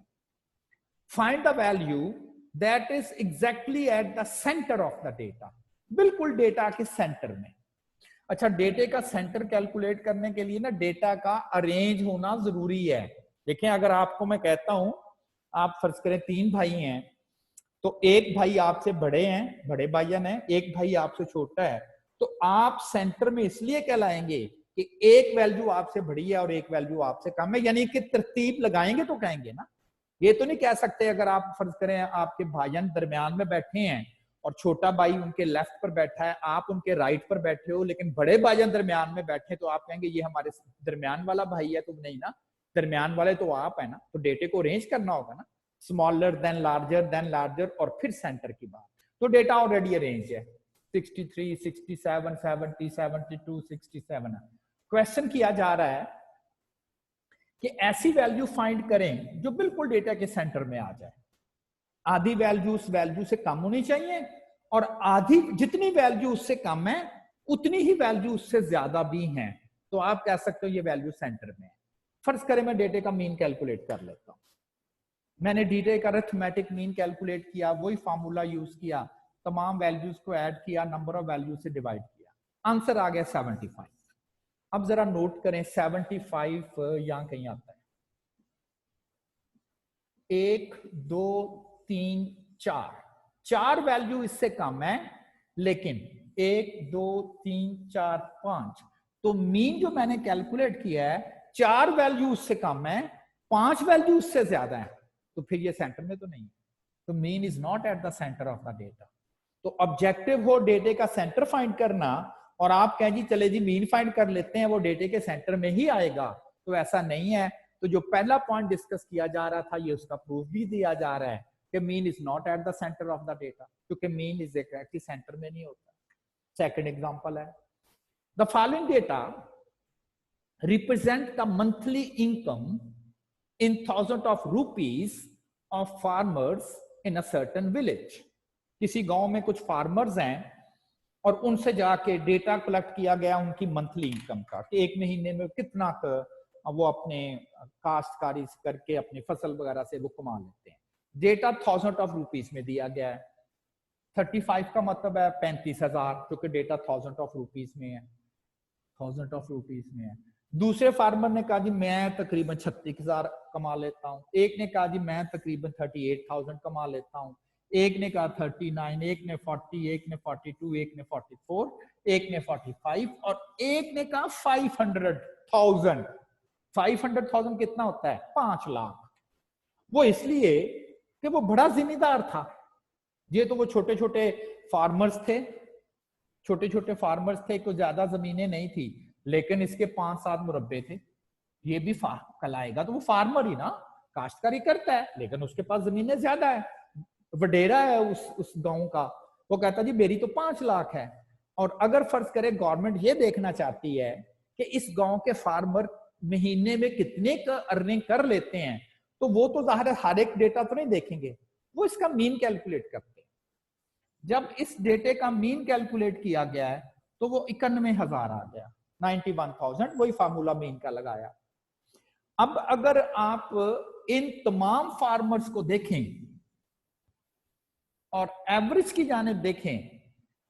Find the value that is exactly at the center of the data, बिल्कुल डेटा के सेंटर में। अच्छा, डेटा का सेंटर कैलकुलेट करने के लिए ना डेटा का अरेंज होना जरूरी है। देखें, अगर आपको मैं कहता हूं, आप फर्ज करें 3 भाई हैं, तो एक भाई आपसे बड़े हैं, बड़े भाईजान हैं, एक भाई आपसे छोटा है, तो आप सेंटर में इसलिए कहलाएंगे कि एक वैल्यू आपसे बड़ी है और एक वैल्यू आपसे कम है, यानी कि तरतीब लगाएंगे तो कहेंगे ना। ये तो नहीं कह सकते अगर आप फर्ज करें आपके भाईजान दरमियान में बैठे हैं और छोटा भाई उनके लेफ्ट पर बैठा है, आप उनके राइट पर बैठे हो, लेकिन बड़े भाईजान दरमियान में बैठे तो आप कहेंगे ये हमारे दरमियान वाला भाई है, तो नहीं ना, दरमियान वाले तो आप है ना। तो डेटे को अरेंज करना होगा ना, स्मॉलर देन लार्जर और फिर सेंटर की बात, तो डेटा ऑलरेडी अरेंज है। 63, 67, 70, 72, 67। क्वेश्चन किया जा रहा है कि ऐसी वैल्यू फाइंड करें जो बिल्कुल डेटा के सेंटर में आ जाए। आधी वैल्यू उस वैल्यू से कम होनी चाहिए और आधी, जितनी वैल्यू उससे कम है उतनी ही वैल्यू उससे ज्यादा भी है। तो आप कह सकते हो ये वैल्यू सेंटर में है। फर्ज करें मैं डेटे का मीन कैलकुलेट कर लेता हूं। मैंने डेटे का अरिथमेटिक मीन कैलकुलेट किया, वही फॉर्मूला यूज किया, तमाम वैल्यूज को ऐड किया, नंबर ऑफ वैल्यू से डिवाइड किया, आंसर आ गया 75। अब जरा नोट करें 75 यहां कहीं आता है। 1 2 3 4, 4 वैल्यू इससे कम है, लेकिन 1 2 3 4 5, तो मीन जो मैंने कैलकुलेट किया है 4 वैल्यू उससे कम है, 5 वैल्यू उससे ज्यादा है, तो फिर ये सेंटर में तो नहीं है। तो mean is not at the centre of the data. तो ऑब्जेक्टिव हो डेटे का सेंटर फाइंड करना, और आप कहें जी चले जी मीन फाइंड कर लेते हैं, वो डेटे के सेंटर में ही आएगा, तो ऐसा नहीं है। तो जो पहला पॉइंट डिस्कस किया जा रहा था, ये उसका प्रूफ भी दिया जा रहा है कि mean is not at the centre of the data, क्योंकि मीन इज एग्जैक्टली सेंटर में नहीं होता। सेकंड एग्जांपल है, the following data represent the monthly income in thousand of rupees of farmers in a certain village. किसी गांव में कुछ फार्मर्स हैं और उनसे जाके डेटा कलेक्ट किया गया उनकी मंथली इनकम का, कि एक महीने में कितना वो अपने काश्तकारी करके अपनी फसल वगैरह से वो कमा लेते हैं। डेटा 1000 ऑफ रुपीज में दिया गया है। 35 का मतलब है 35,000, क्योंकि डेटा 1000 ऑफ रुपीज में है, 1000 ऑफ रुपीज में है। दूसरे फार्मर ने कहा जी मैं तकरीबन 36,000 कमा लेता हूँ, एक ने कहा जी मैं तकरीबन 38,000 कमा लेता हूँ, एक ने कहा 39, एक ने 40, एक ने 42, एक ने 44, एक ने 45 और एक ने कहा 500,000। 500,000 कितना होता है? 5 लाख। वो इसलिए कि वो बड़ा जिम्मेदार था। ये तो वो छोटे छोटे फार्मर्स थे, छोटे छोटे फार्मर्स थे, कोई ज्यादा जमीनें नहीं थी, लेकिन इसके 5-7 मुरब्बे थे। ये भी कलाएगा तो वो फार्मर ही ना, काश्तकारी करता है, लेकिन उसके पास जमीनें ज्यादा है, वडेरा है उस गांव का। वो कहता जी मेरी तो 5 लाख है। और अगर फर्ज करें गवर्नमेंट ये देखना चाहती है कि इस गांव के फार्मर महीने में कितने का अर्निंग कर लेते हैं, तो वो तो जाहिर है हर एक डेटा तो नहीं देखेंगे, वो इसका मीन कैलकुलेट करते हैं। जब इस डेटे का मीन कैलकुलेट किया गया है तो वो 91,000 आ गया, 91,000, वही फार्मूला मीन का लगाया। अब अगर आप इन तमाम फार्मर्स को देखें और एवरेज की जानिब देखें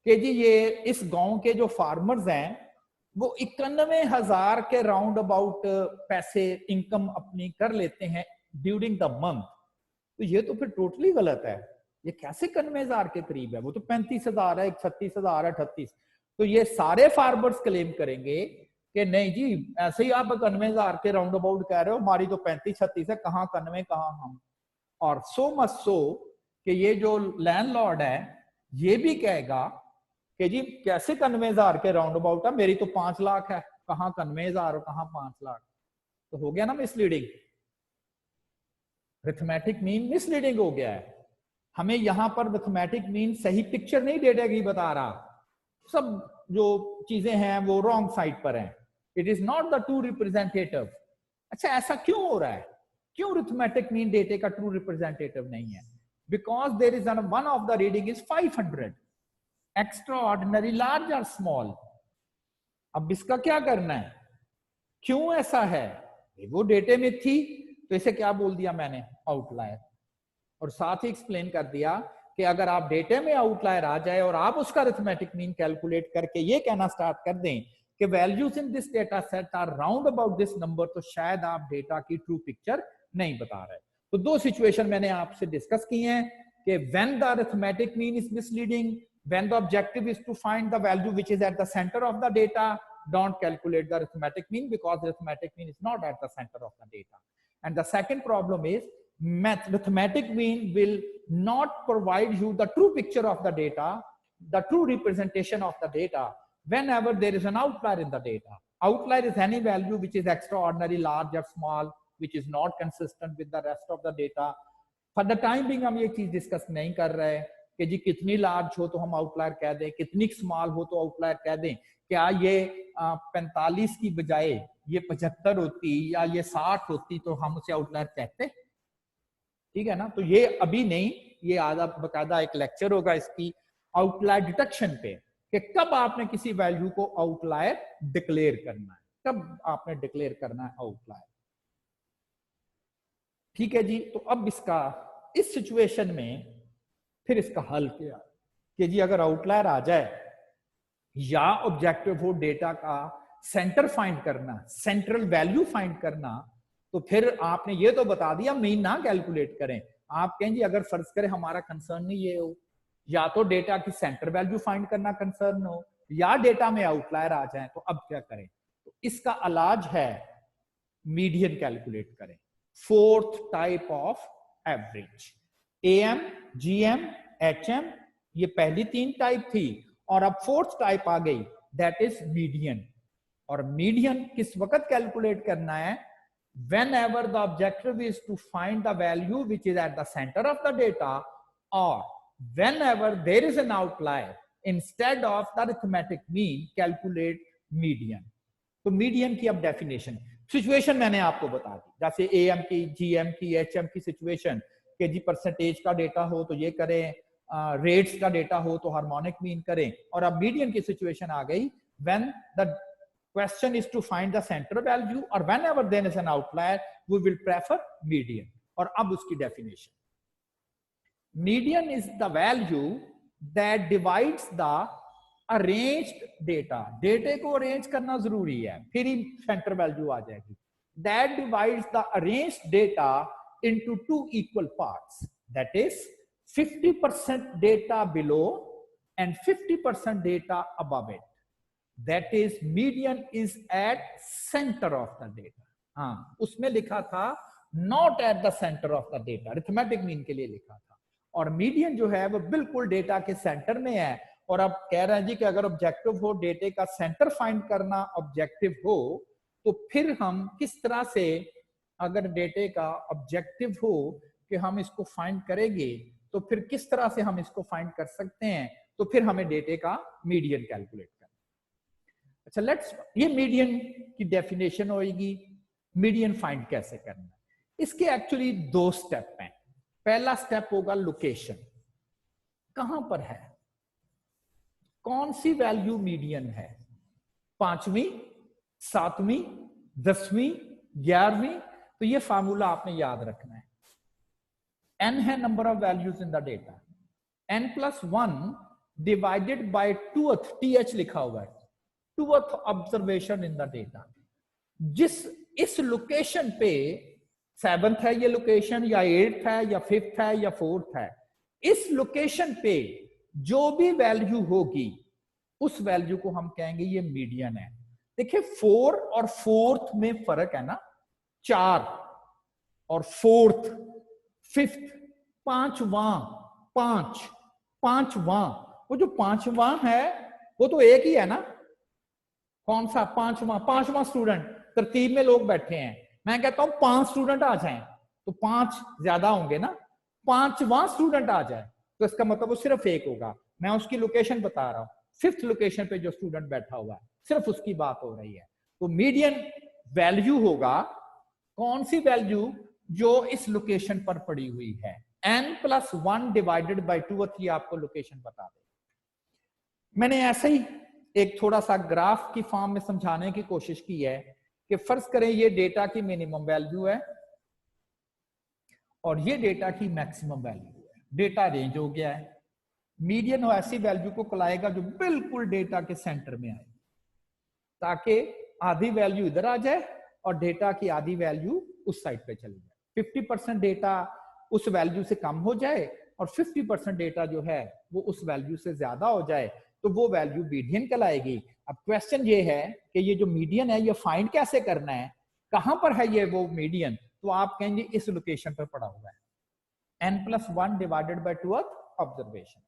कि जी ये इस गांव के जो फार्मर्स हैं वो 91,000 के राउंड अबाउट पैसे इनकम अपनी कर लेते हैं ड्यूरिंग द मंथ, तो ये तो फिर टोटली गलत है। ये कैसे 91,000 के करीब है? वो तो 35,000 है, 36,000 है, 38। तो ये सारे फार्मर्स क्लेम करेंगे कि नहीं जी ऐसे ही आप 91,000 के राउंड अबाउट कह रहे हो, हमारी तो 35-36 है, कहाँ 91 कहाँ हम। और सो मच सो कि ये जो लैंडलॉर्ड है ये भी कहेगा कि जी कैसे 91,000 के राउंड अबाउट है, मेरी तो 5 लाख है, कहाँ 91,000 और कहाँ 5 लाख। तो हो गया ना मिसलीडिंग, अरिथमेटिक मीन मिसलीडिंग हो गया है। हमें यहां पर अरिथमेटिक मीन सही पिक्चर नहीं डेटा की बता रहा, सब जो चीजें हैं वो रॉन्ग साइड पर हैं। It is not the true representative. अच्छा ऐसा क्यों हो रहा है? क्यों अरिथमेटिक मीन डेटे का ट्रू रिप्रेजेंटेटिव नहीं है? Because there is one of the reading is 500, extraordinary large और स्मॉल। अब इसका क्या करना है? क्यों ऐसा है? वो डेटे में थी तो इसे क्या बोल दिया मैंने? आउटलायर। और साथ ही एक्सप्लेन कर दिया कि अगर आप डेटे में आउटलायर आ जाए और आप उसका अरिथमेटिक मीन कैलकुलेट करके ये कहना स्टार्ट कर दें कि values in this data set are round about this number, तो शायद आप डेटा की ट्रू पिक्चर नहीं बता रहे। तो दो सिचुएशन मैंने आपसे डिस्कस की हैं कि when the arithmetic mean is misleading, when the objective is to find the value which is at the centre of the data, don't calculate the arithmetic mean because arithmetic mean is not at the center of the data. And the second problem is arithmetic mean will not provide you the true picture of the data, the true representation of the data whenever there is an outlier in the data. Outlier is any value which is extraordinary large or small, which is not consistent with the rest of the data. For the time being हम ये चीज डिस्कस नहीं कर रहे कि जी कितनी लार्ज हो तो हम आउटलायर कह दें, कितनी स्मॉल हो तो आउटलायर कह दें। क्या ये 45 की बजाय ये 75 होती या ये 60 होती तो हम उसे आउटलायर कहते? ठीक है ना। तो ये अभी नहीं, ये आधा बकायदा एक लेक्चर होगा इसकी आउटलायर डिटेक्शन पे, कि कब आपने किसी वैल्यू को आउटलायर डिक्लेयर करना है, कब आपने डिक्लेयर करना है आउटलायर। ठीक है जी। तो अब इसका इस सिचुएशन में फिर इसका हल क्या कि जी अगर आउटलायर आ जाए या ऑब्जेक्टिव हो डेटा का सेंटर फाइंड करना, सेंट्रल वैल्यू फाइंड करना, तो फिर आपने ये तो बता दिया मीन ना कैलकुलेट करें। आप कहें जी अगर फर्ज करें हमारा कंसर्न नहीं ये हो, या तो डेटा की सेंटर वैल्यू फाइंड करना कंसर्न हो, या डेटा में आउटलायर आ जाए, तो अब क्या करें? तो इसका इलाज है मीडियन कैलकुलेट करें, fourth type of average. Am, GM, HM, ये पहली 3 टाइप थी, और अब फोर्थ टाइप आ गई, दैट इज मीडियन। और मीडियन किस वक्त कैलकुलेट करना है? whenever the objective is to find the value which is at the center of the data, or whenever there is an outlier, instead of the arithmetic mean calculate median। तो मीडियन की अब डेफिनेशन, सिचुएशन मैंने आपको बता दी, जैसे एएम की, जीएम की, एचएम की सिचुएशन, के जी परसेंटेज का डेटा हो तो ये करें, रेट्स का डेटा हो तो हार्मोनिक मीन करें। और अब मीडियन की सिचुएशन आ गई, when the question is to find the center value, or whenever there is an outlier we will prefer median। और अब उसकी definition, median is the value that divides the arranged data, डेटे को अरेंज करना जरूरी है फिर ही सेंटर वैल्यू आ जाएगी, that divides the arranged data into 2 equal parts, that is 50% data below and 50% data above it, that is median is at center of the data। हाँ, उसमें लिखा था not at the center of the data, arithmetic mean के लिए लिखा था, और मीडियन जो है वो बिल्कुल डेटा के सेंटर में है। और अब कह रहे हैं जी कि अगर ऑब्जेक्टिव हो डेटे का सेंटर फाइंड करना ऑब्जेक्टिव हो, तो फिर हम किस तरह से, अगर डेटे का ऑब्जेक्टिव हो कि हम इसको फाइंड करेंगे, तो फिर किस तरह से हम इसको फाइंड कर सकते हैं? तो फिर हमें डेटे का मीडियन कैलकुलेट करना। अच्छा, लेट्स, ये मीडियन की डेफिनेशन होगी, मीडियन फाइंड कैसे करना है। इसके एक्चुअली 2 स्टेप हैं। पहला स्टेप होगा लोकेशन, कहां पर है, कौन सी वैल्यू मीडियन है, 5वीं, 7वीं, 10वीं, 11वीं। तो ये फार्मूला आपने याद रखना है। n है number of values in the data, n+1 divided by 2th, th लिखा हुआ है, 2th observation in the data. जिस इस लोकेशन पे 7th है ये लोकेशन, या 8th है, या 5th है, या 4th है, इस लोकेशन पे जो भी वैल्यू होगी उस वैल्यू को हम कहेंगे ये मीडियन है। देखिए 4 और 4th में फर्क है ना, 4 और 4th, 5th, 5वां, 5वां, वो जो 5वां है वो तो एक ही है ना। कौन सा 5वां स्टूडेंट, तरतीब में लोग बैठे हैं, मैं कहता हूं 5 स्टूडेंट आ जाएं तो 5 ज्यादा होंगे ना, 5वां स्टूडेंट आ जाए तो इसका मतलब वो सिर्फ एक होगा। मैं उसकी लोकेशन बता रहा हूं, 5th लोकेशन पे जो स्टूडेंट बैठा हुआ है, सिर्फ उसकी बात हो रही है। तो मीडियन वैल्यू होगा कौन सी वैल्यू, जो इस लोकेशन पर पड़ी हुई है, n+1 डिवाइडेड बाय 2, ये आपको लोकेशन बता दे। मैंने ऐसे ही एक थोड़ा सा ग्राफ की फॉर्म में समझाने की कोशिश की है कि फर्ज करें ये डेटा की मिनिमम वैल्यू है और ये डेटा की मैक्सिमम वैल्यू है। डेटा रेंज हो गया है, मीडियन ऐसी वैल्यू को लाएगा जो बिल्कुल डेटा के सेंटर में आए, ताकि आधी वैल्यू इधर आ जाए और डेटा की आधी वैल्यू उस साइड पे चली जाए। 50% डेटा उस वैल्यू से कम हो जाए और 50% डेटा जो है वो उस वैल्यू से ज्यादा हो जाए, तो वो वैल्यू मीडियन कहलाएगी। अब क्वेश्चन ये है कि ये जो मीडियन है ये फाइंड कैसे करना है, कहां पर है ये वो मीडियन? तो आप कहेंगे इस लोकेशन पर पड़ा हुआ है, n+1 divided by 2th observation.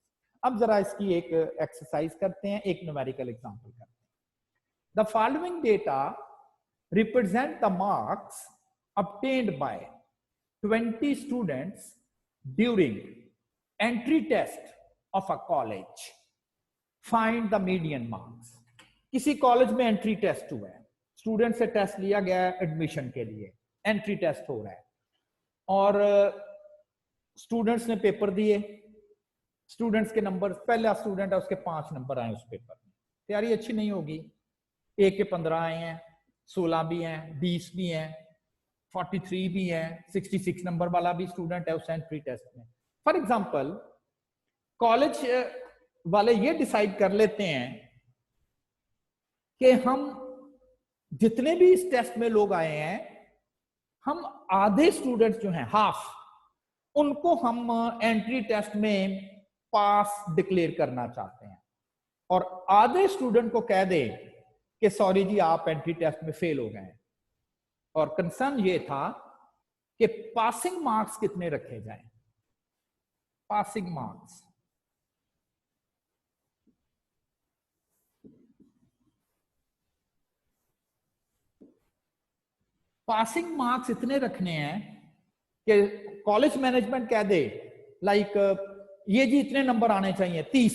अब जरा इसकी एक एक्सरसाइज करते हैं, एक न्यूमेरिकल एग्जांपल करते हैं। The following data represent the marks obtained by 20 students during entry test of a college, find the median marks. किसी कॉलेज में एंट्री टेस्ट हुआ है, स्टूडेंट से टेस्ट लिया गया है एडमिशन के लिए, एंट्री टेस्ट हो रहा है और स्टूडेंट्स ने पेपर दिए, स्टूडेंट्स के नंबर, पहला स्टूडेंट है उसके 5 नंबर आए उस पेपर में, तैयारी अच्छी नहीं होगी, 1 के 15 आए हैं, 16 भी हैं, 20 भी हैं, 43 भी हैं, 66 नंबर वाला भी स्टूडेंट है उस एंट्री टेस्ट में। फॉर एग्जाम्पल कॉलेज वाले ये डिसाइड कर लेते हैं कि हम जितने भी इस टेस्ट में लोग आए हैं, हम आधे स्टूडेंट्स जो हैं, हाफ, उनको हम एंट्री टेस्ट में पास डिक्लेयर करना चाहते हैं और आधे स्टूडेंट को कह दे कि सॉरी जी आप एंट्री टेस्ट में फेल हो गए हैं। और कंसर्न ये था कि पासिंग मार्क्स कितने रखे जाएं, पासिंग मार्क्स। पासिंग मार्क्स इतने रखने हैं कि कॉलेज मैनेजमेंट कह दे लाइक ये जी इतने नंबर आने चाहिए 30,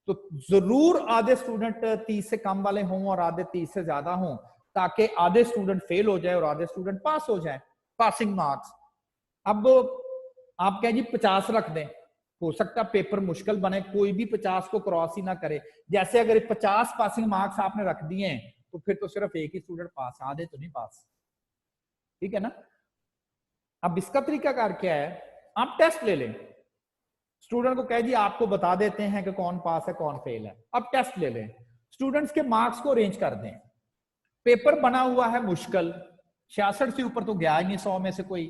तो जरूर आधे स्टूडेंट 30 से कम वाले हों और आधे 30 से ज्यादा हों, ताकि आधे स्टूडेंट फेल हो जाए और आधे स्टूडेंट पास हो जाए, पासिंग मार्क्स। अब आप कह जी 50 रख दें, हो सकता पेपर मुश्किल बने, कोई भी 50 को क्रॉस ही ना करे। जैसे अगर 50 पासिंग मार्क्स आपने रख दिए हैं तो फिर तो सिर्फ एक ही स्टूडेंट पास, आधे तो नहीं पास, ठीक है ना। अब इसका तरीकाकार क्या है, आप टेस्ट ले लें, स्टूडेंट को कह जी आपको बता देते हैं कि कौन पास है कौन फेल है, अब टेस्ट ले लें, स्टूडेंट्स के मार्क्स को अरेंज कर दें। पेपर बना हुआ है मुश्किल, 66 से ऊपर तो गया ही नहीं 100 में से कोई,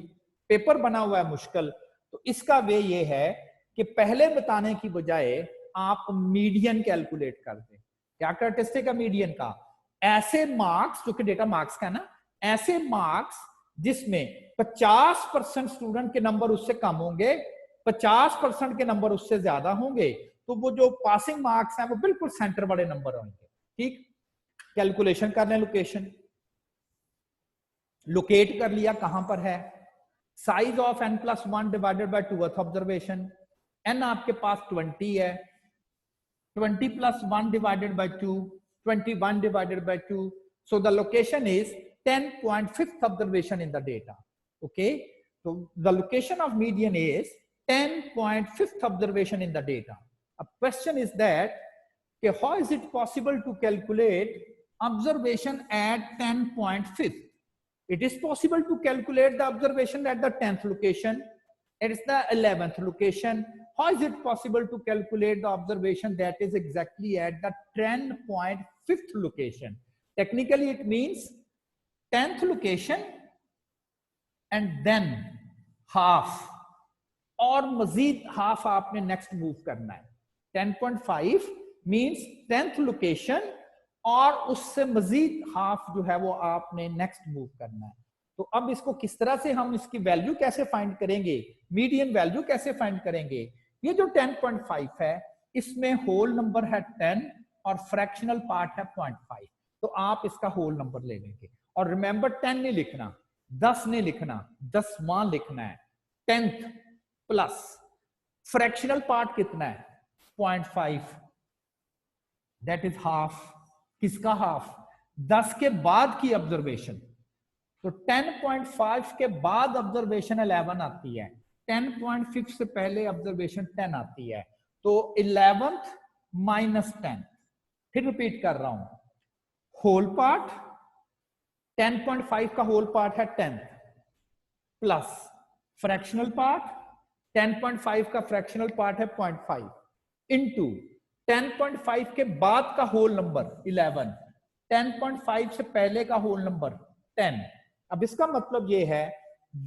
पेपर बना हुआ है मुश्किल, तो इसका वे ये है कि पहले बताने की बजाय आप मीडियन कैलकुलेट कर दें। क्या कैरेक्टरिस्टिक है मीडियन का, ऐसे मार्क्स, जो कि डेटा मार्क्स का है ना, ऐसे मार्क्स जिसमें 50% स्टूडेंट के नंबर उससे कम होंगे, 50% के नंबर उससे ज्यादा होंगे, तो वो जो पासिंग मार्क्स हैं वो बिल्कुल सेंटर वाले नंबर होंगे। ठीक, कैलकुलेशन कर लें, लोकेशन लोकेट कर लिया कहां पर है, size of n+1 divided by 2th observation, n आपके पास 20 है, 20 + 1 divided by 2, 21 divided by 2, so the location is 10.5th observation in the data. Okay, so the location of median is 10.5th observation in the data. A question is that, okay, how is it possible to calculate observation at 10.5th? It is possible to calculate the observation at the 10th location, it is the 11th location. How is it possible to calculate the observation that is exactly at the 10.5th location? Technically it means 10th location and then half, और मजीद हाफ आपने नेक्स्ट मूव करना है। 10.5 मींस 10th लोकेशन और उससे मजीद हाफ जो है वो आपने नेक्स्ट मूव करना है। तो अब इसको किस तरह से हम इसकी वैल्यू कैसे फाइंड करेंगे, मीडियन वैल्यू कैसे फाइंड करेंगे। ये जो 10.5 है इसमें होल नंबर है 10 और फ्रैक्शनल पार्ट है 0.5, तो आप इसका होल नंबर ले लेंगे। और रिमेंबर 10 नहीं लिखना, 10 नहीं लिखना, 10वां लिखना है। 10th प्लस फ्रैक्शनल पार्ट कितना है 0.5, दैट इज हाफ। किसका हाफ, 10 के बाद की ऑब्जर्वेशन। तो 10.5 के बाद ऑब्जर्वेशन 11 आती है, 10.5 से पहले ऑब्जर्वेशन 10 आती है, तो 11th माइनस 10। फिर रिपीट कर रहा हूं, होल पार्ट 10.5 का होल पार्ट है 10th प्लस फ्रैक्शनल पार्ट 10.5 का फ्रैक्शनल पार्ट है 0.5 इनटू 10.5 के बाद का होल नंबर 11, 10.5 से पहले का होल नंबर 10। अब इसका मतलब ये है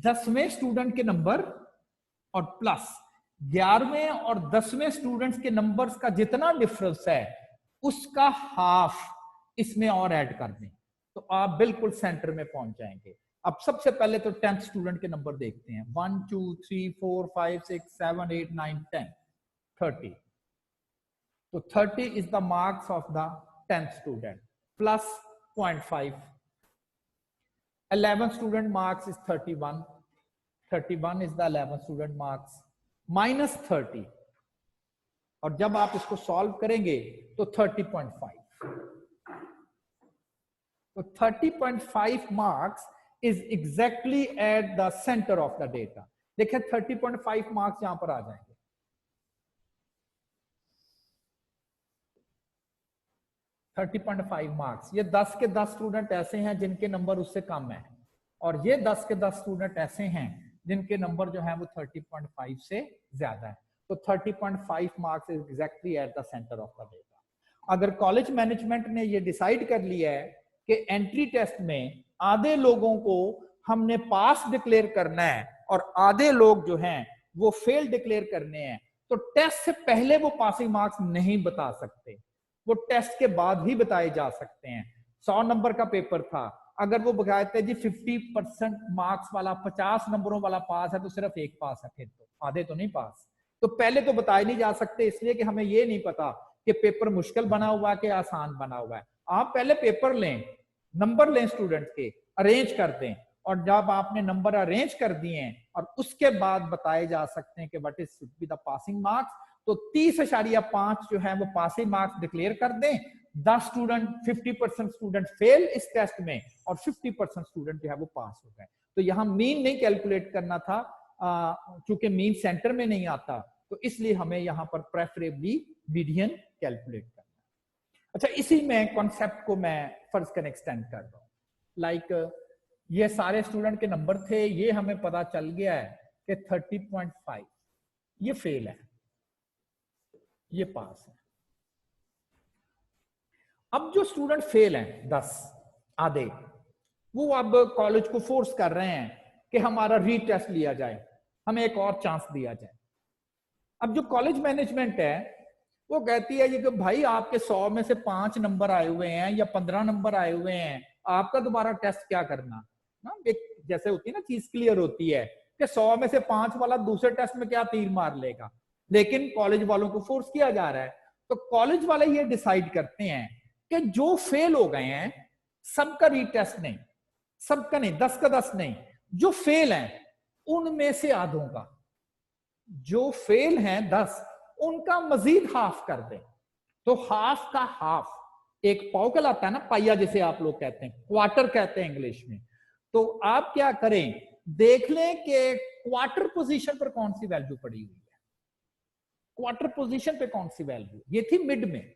10वें स्टूडेंट के नंबर और प्लस 11वें और 10वें स्टूडेंट्स के नंबर्स का जितना डिफरेंस है उसका हाफ इसमें और ऐड कर दें, तो आप बिल्कुल सेंटर में पहुंच जाएंगे। अब सबसे पहले तो 10th स्टूडेंट के नंबर देखते हैं, 1 2 3 4 5 6 7 8 9 10 30। तो 30 is the marks of the 10th student plus 0.5. 11th student marks is 31 is the 11th student marks minus 30, और जब आप इसको सॉल्व करेंगे तो 30.5, तो 30.5 marks is exactly at the centre of the data. देखिए 30.5 मार्क्स यहां पर आ जाएंगे। 30.5 मार्क्स, ये 10 के 10 स्टूडेंट ऐसे हैं जिनके नंबर उससे कम है, और ये 10 के 10 स्टूडेंट ऐसे हैं जिनके नंबर जो है वो 30.5 से ज्यादा है। तो 30.5 marks is exactly at the centre of the data. अगर कॉलेज मैनेजमेंट ने ये डिसाइड कर लिया है कि एंट्री टेस्ट में आधे लोगों को हमने पास डिक्लेयर करना है और आधे लोग जो हैं वो फेल डिक्लेयर करने हैं, तो टेस्ट से पहले वो पासिंग मार्क्स नहीं बता सकते, वो टेस्ट के बाद ही बताए जा सकते हैं। 100 नंबर का पेपर था, अगर वो बताते जी 50% मार्क्स वाला 50 नंबरों वाला पास है तो सिर्फ एक पास है, फिर तो आधे तो नहीं पास। तो पहले तो बताए नहीं जा सकते, इसलिए कि हमें ये नहीं पता कि पेपर मुश्किल बना हुआ है कि आसान बना हुआ है। आप पहले पेपर लें, नंबर लें स्टूडेंट के, अरेंज कर दें, और जब आपने नंबर अरेंज कर दिए हैं और उसके बाद बताए जा सकते हैं कि what is should be the passing marks, तो 30.5 जो है वो पासिंग मार्क्स डिक्लेयर कर दें। 10 स्टूडेंट 50% स्टूडेंट फेल इस टेस्ट में और 50% स्टूडेंट जो है वो पास हो गए। तो यहाँ मीन नहीं कैलकुलेट करना था, क्योंकि मीन सेंटर में नहीं आता, तो इसलिए हमें यहाँ पर प्रेफरेबली मीडियन कैलकुलेट करना। अच्छा, इसी में कॉन्सेप्ट को मैं फर्ज कर एक्सटेंड कर रहा हूँ। लाइक ये सारे स्टूडेंट के नंबर थे, ये हमें पता चल गया है कि 30.5 ये फेल है, ये पास है। अब जो स्टूडेंट फेल हैं 10 आधे, वो अब कॉलेज को फोर्स कर रहे हैं कि हमारा रीटेस्ट लिया जाए, हमें एक और चांस दिया जाए। अब जो कॉलेज मैनेजमेंट है वो कहती है ये कि भाई आपके 100 में से 5 नंबर आए हुए हैं या 15 नंबर आए हुए हैं, आपका दोबारा टेस्ट क्या करना ना। एक जैसे होती है ना, चीज क्लियर होती है कि 100 में से 5 वाला दूसरे टेस्ट में क्या तीर मार लेगा, लेकिन कॉलेज वालों को फोर्स किया जा रहा है। तो कॉलेज वाले ये डिसाइड करते हैं कि जो फेल हो गए हैं सबका रीटेस्ट नहीं, सबका नहीं, 10 का 10 नहीं, जो फेल हैं उनमें से आधों का, जो फेल हैं 10 उनका मजीद हाफ कर दें। तो हाफ का हाफ, एक पाव कहलाता है ना, पाइया जिसे आप लोग कहते हैं, क्वार्टर कहते हैं इंग्लिश में। तो आप क्या करें, देख लें कि क्वार्टर पोजीशन पर कौन सी वैल्यू पड़ी हुई है, क्वार्टर पोजीशन पे कौन सी वैल्यू, ये थी मिड में,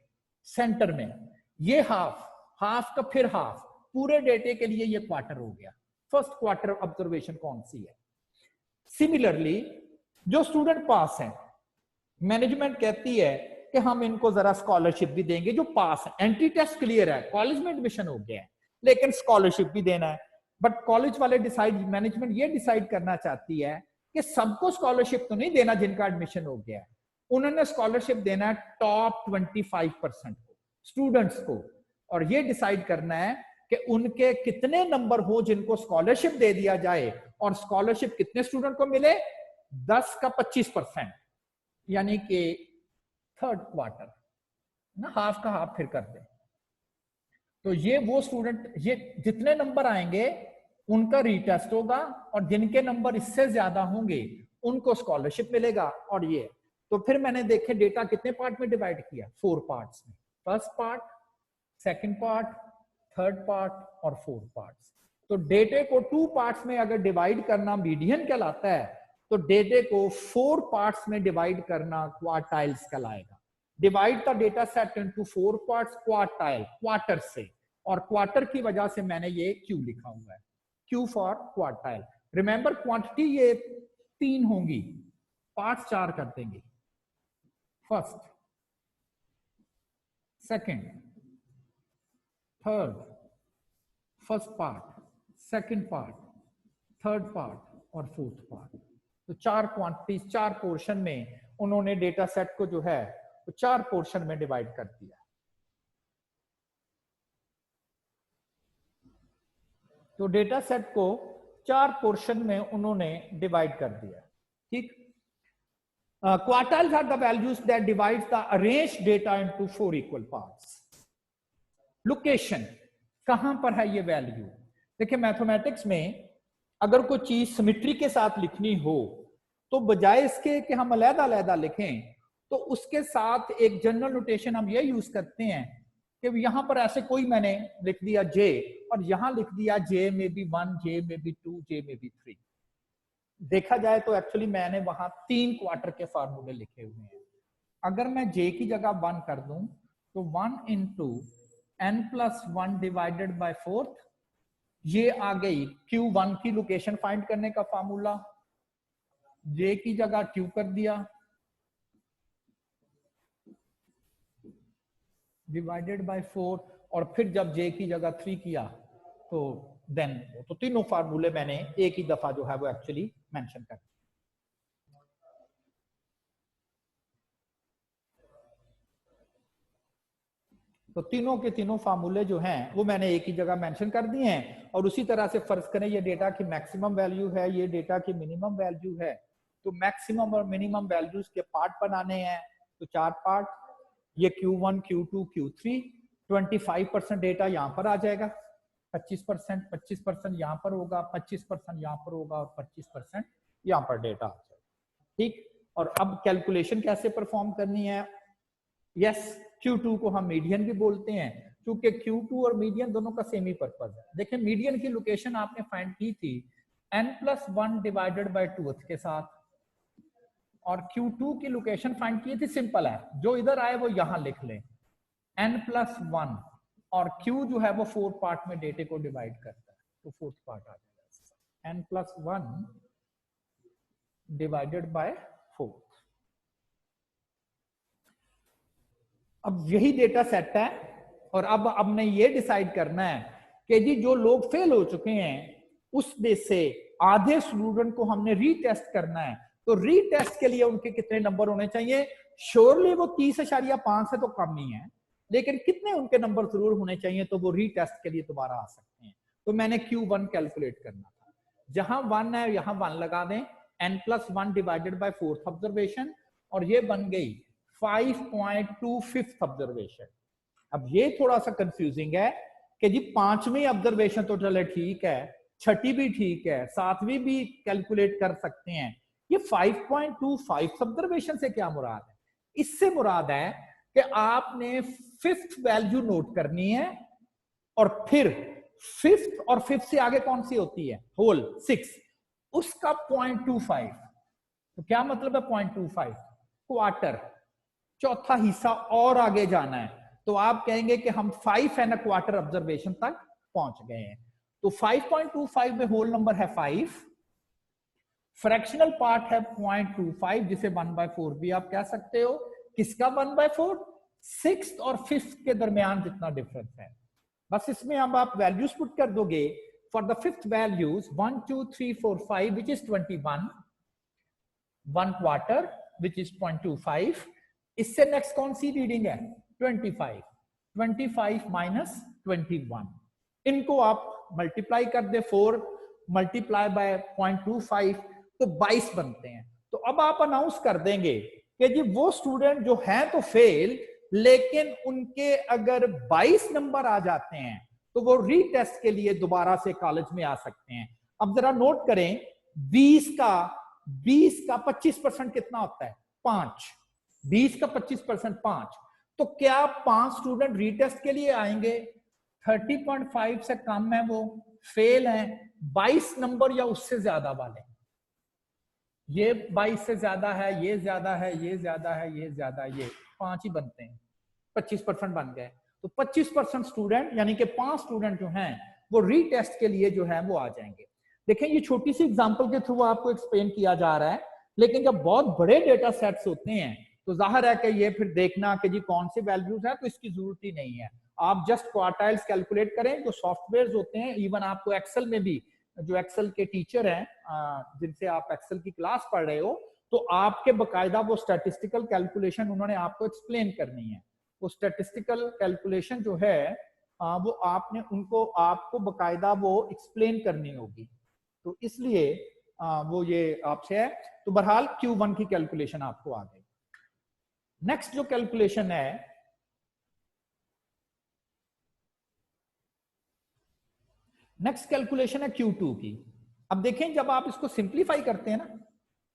सेंटर में, ये हाफ, हाफ का फिर हाफ, पूरे डेटे के लिए ये क्वार्टर हो गया। फर्स्ट क्वार्टर ऑब्जर्वेशन कौन सी है। सिमिलरली जो स्टूडेंट पास है, मैनेजमेंट कहती है कि हम इनको जरा स्कॉलरशिप भी देंगे जो पास है, एंट्री टेस्ट क्लियर है, कॉलेज में एडमिशन हो गया है, लेकिन स्कॉलरशिप भी देना है। बट कॉलेज वाले डिसाइड, मैनेजमेंट ये डिसाइड करना चाहती है कि सबको स्कॉलरशिप तो नहीं देना जिनका एडमिशन हो गया है, उन्होंने स्कॉलरशिप देना है टॉप 25% को, स्टूडेंट्स को, और ये डिसाइड करना है कि उनके कितने नंबर हो जिनको स्कॉलरशिप दे दिया जाए, और स्कॉलरशिप कितने स्टूडेंट को मिले, 10 का 25%, यानी कि थर्ड क्वार्टर ना, हाफ का हाफ फिर कर दे। तो ये वो स्टूडेंट, ये जितने नंबर आएंगे उनका रीटेस्ट होगा, और जिनके नंबर इससे ज्यादा होंगे उनको स्कॉलरशिप मिलेगा। और ये तो फिर मैंने देखे डेटा कितने पार्ट में डिवाइड किया, 4 पार्ट्स में, first part, second part, third part और फोर्थ पार्ट्स। तो डेटे को 2 पार्ट्स में अगर डिवाइड करना मीडियन कहलाता है, तो डेटे को 4 पार्ट्स में डिवाइड करना क्वार्टाइल्स कहलाएगा। Divide the data set into 4 parts, quartile, quarter से, और क्वार्टर की वजह से मैंने ये क्यू लिखा हुआ है, Q for quartile. Remember quantity ये 3 होंगी, पार्ट्स 4 कर देंगे, first, second, third, first part, second part, third part और फोर्थ पार्ट। तो 4 क्वांटिटीज, 4 पोर्शन में उन्होंने डेटा सेट को जो है तो 4 पोर्शन में डिवाइड कर दिया। तो डेटा सेट को 4 पोर्शन में उन्होंने डिवाइड कर दिया, ठीक। Quartiles are the values that divides the arranged data into 4 equal parts. Location, कहां पर है ये वैल्यू। देखिए मैथमेटिक्स में अगर कोई चीज सिमेट्री के साथ लिखनी हो तो बजाय इसके कि हम अलग-अलग लिखें, तो उसके साथ एक जनरल नोटेशन हम ये यूज करते हैं कि यहां पर ऐसे कोई मैंने लिख दिया j और यहां लिख दिया j में बी 1, j में बी 2, j में बी 3। देखा जाए तो एक्चुअली मैंने वहां 3 क्वार्टर के फार्मूले लिखे हुए हैं। अगर मैं j की जगह 1 कर दूं तो 1 इंटू n+1 डिवाइडेड बाय 4, ये आ गई Q1 की लोकेशन फाइंड करने का फार्मूला। j की जगह q कर दिया डिवाइडेड बाय 4, और फिर जब j की जगह 3 किया तो देन तो तीनों फार्मूले मैंने एक ही दफा जो है वो एक्चुअली मेंशन कर। तो तीनों के तीनों फार्मूले जो हैं वो मैंने एक ही जगह मेंशन कर दिए हैं। और उसी तरह से फर्ज करें ये डेटा की मैक्सिमम वैल्यू है, ये डेटा की मिनिमम वैल्यू है, तो मैक्सिमम और मिनिमम वैल्यूज के पार्ट बनाने हैं, तो 4 पार्ट, ये Q1, Q2, Q3, 25% डेटा यहाँ पर आ जाएगा, 25% यहाँ पर होगा, 25% यहाँ पर होगा और 25% यहाँ पर डेटा आ जाएगा। ठीक, और अब कैलकुलेशन कैसे परफॉर्म करनी है? यस, Q2 को हम मीडियन भी बोलते हैं, क्योंकि Q2 और मीडियन दोनों का सेम ही पर्पज है। देखिए मीडियन की लोकेशन आपने फाइंड की थी n+1 डिवाइडेड बाय 2 के साथ, और Q2 की लोकेशन फाइंड की थी, सिंपल है, जो इधर आए वो यहां लिख लें, n+1, और Q जो है वो 4 पार्ट में डेटे को डिवाइड करता है, तो 4th पार्ट आ जाएगा n+1 डिवाइडेड बाय 4। अब यही डेटा सेट है, और अब हमने ये डिसाइड करना है कि जी जो लोग फेल हो चुके हैं उसमें से आधे स्टूडेंट को हमने रीटेस्ट करना है, तो रीटेस्ट के लिए उनके कितने नंबर होने चाहिए? श्योरली वो 30.5 से तो कम ही है, लेकिन कितने उनके नंबर जरूर होने चाहिए तो वो रीटेस्ट के लिए दोबारा आ सकते हैं। तो मैंने Q1 कैलकुलेट करना था, जहां 1 है यहां 1 लगा दें, n+1 divided by 4th observation, और ये बन गई 5.25th ऑब्जर्वेशन। अब ये थोड़ा सा कंफ्यूजिंग है कि जी 5वीं ऑब्जर्वेशन तो चले ठीक है, 6ठी भी ठीक है, 7वीं भी कैलकुलेट कर सकते हैं, ये 5.25 ऑब्जर्वेशन से क्या मुराद है? इससे मुराद है कि आपने 5th वैल्यू नोट करनी है, और फिर 5th और 5th से आगे कौन सी होती है? होल 6, उसका 0.25। तो क्या मतलब है 0.25? क्वार्टर, चौथा हिस्सा और आगे जाना है, तो आप कहेंगे कि हम 5.25 ऑब्जर्वेशन तक पहुंच गए हैं। तो 5.25 में होल नंबर है 5, फ्रैक्शनल पार्ट है 0.25, जिसे 1/4 भी आप कह सकते हो। किसका 1/4? 6th और 5th के दरमियान जितना डिफरेंस है, बस इसमें अब आप वैल्यूज पुट कर दोगे। For the 5th values 1 2 3 4 5 which is 21, 1 quarter which is 0.25। इससे नेक्स्ट कौन सी रीडिंग है? 25, 25 माइनस 21, इनको आप मल्टीप्लाई कर दे, 4 मल्टीप्लाई बाय 0.25 तो 22 बनते हैं। तो अब आप अनाउंस कर देंगे कि जी वो स्टूडेंट जो हैं तो फेल, लेकिन उनके अगर 22 नंबर आ जाते हैं तो वो रीटेस्ट के लिए दोबारा से कॉलेज में आ सकते हैं। अब जरा नोट करें, 20 का 25% कितना होता है? 5। 20 का 25% 5, तो क्या 5 स्टूडेंट रीटेस्ट के लिए आएंगे? 30.5 से कम है वो फेल हैं, 22 नंबर या उससे ज्यादा वाले, ये 22 से ज्यादा है, ये ज्यादा है, ये ज्यादा है, ये ज्यादा है, ये 5 ही बनते हैं, 25% बन गए। तो 25% स्टूडेंट यानी कि 5 स्टूडेंट जो हैं वो रीटेस्ट के लिए जो है वो आ जाएंगे। देखें ये छोटी सी एग्जांपल के थ्रू आपको एक्सप्लेन किया जा रहा है, लेकिन जब बहुत बड़े डेटा सेट्स होते हैं तो जाहिर है कि ये फिर देखना कि जी कौन से वैल्यूज हैं, तो इसकी जरूरत ही नहीं है। आप जस्ट क्वार्टाइल्स कैलकुलेट करें, जो सॉफ्टवेयर होते हैं, इवन आपको एक्सेल में भी, जो एक्सेल के टीचर हैं जिनसे आप एक्सेल की क्लास पढ़ रहे हो, तो आपके बकायदा वो स्टैटिस्टिकल कैलकुलेशन उन्होंने आपको एक्सप्लेन करनी है। वो स्टैटिस्टिकल कैलकुलेशन जो है वो आपने उनको आपको बकायदा वो एक्सप्लेन करनी होगी, तो इसलिए वो ये आपसे है। तो बहरहाल Q1 की कैलकुलेशन आपको आ गई। नेक्स्ट जो कैलकुलेशन है, नेक्स्ट कैलकुलेशन है Q2 की। अब देखें जब आप इसको सिंप्लीफाई करते हैं ना,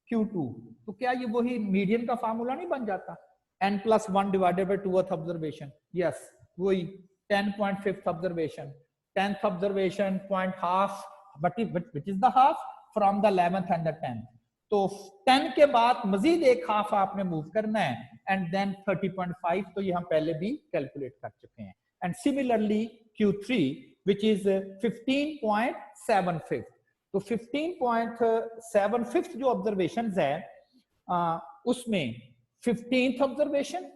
Q2 तो क्या ये वही मीडियन का फार्मूला नहीं बन जाता, n+1 divided by 2th observation? Yes, वही 10.5th observation, 10th observation point half, but which is the half from the 11th and the 10th। तो 10 के बाद मजीद एक हाफ आपने मूव करना है, एंड देन 30.5, तो ये हम पहले भी कैलकुलेट कर चुके हैं। And similarly Q3 which is 15.75, तो 15.75 जो ऑब्जर्वेशन है उसमें 15th ऑब्जर्वेशन,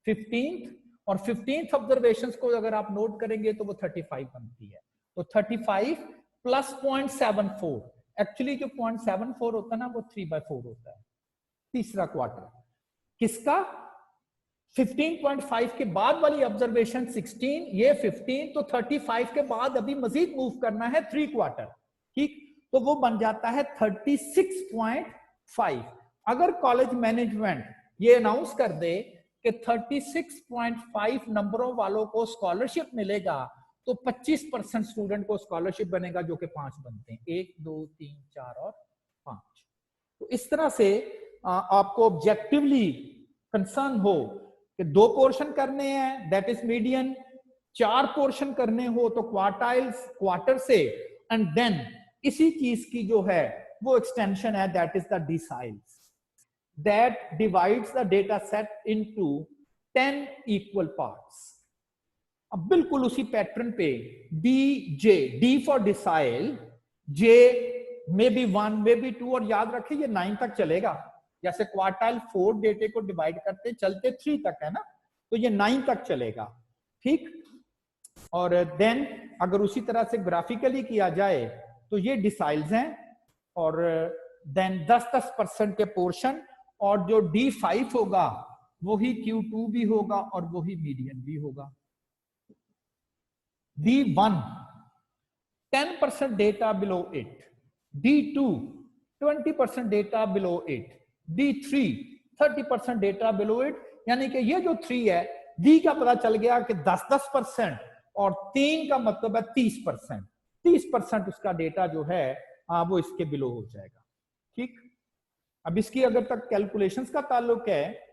15th और 15th ऑब्जर्वेशन को अगर आप नोट करेंगे तो वो 35 बनती है। तो 35 प्लस 0.74, एक्चुअली जो 0.74 होता है ना वो 3/4 होता है, तीसरा क्वार्टर किसका? 15.5 के बाद वाली ऑब्जर्वेशन 16, ये 15, तो 35 के बाद अभी मजीद मूव करना है 3 क्वार्टर, ठीक, तो वो बन जाता है 36.5। अगर कॉलेज मैनेजमेंट ये अनाउंस कर दे कि 36.5 नंबरों वालों को स्कॉलरशिप मिलेगा, तो 25% स्टूडेंट को स्कॉलरशिप बनेगा, जो कि 5 बनते हैं, 1 2 3 4 और 5। तो इस तरह से आपको ऑब्जेक्टिवली कंसर्न हो कि 2 पोर्शन करने हैं, दैट इज मीडियन, 4 पोर्शन करने हो तो क्वार्टाइल्स, क्वार्टर से, एंड देन इसी चीज की जो है वो एक्सटेंशन है, that is the deciles, that divides the data set into 10 equal parts। अब बिल्कुल उसी पैटर्न पे DJ, D for decile, J may be 1 may be 2, और याद रखिए ये 9 तक चलेगा, जैसे क्वार्टाइल 4 डेटे को डिवाइड करते चलते 3 तक है ना, तो ये 9 तक चलेगा, ठीक। और देन अगर उसी तरह से ग्राफिकली किया जाए तो ये डिसाइल्स हैं, और देन 10% के पोर्शन, और जो D5 होगा वही Q2 भी होगा और वही मीडियन भी होगा। D1 10% data below it, D2 20% data below it, D3 30% data below it, यानी कि ये जो 3 है, D का पता चल गया कि 10% और 3 का मतलब है 30%, 30% उसका डेटा जो है वो इसके बिलो हो जाएगा, ठीक। अब इसकी अगर तक कैलकुलेशंस का ताल्लुक है,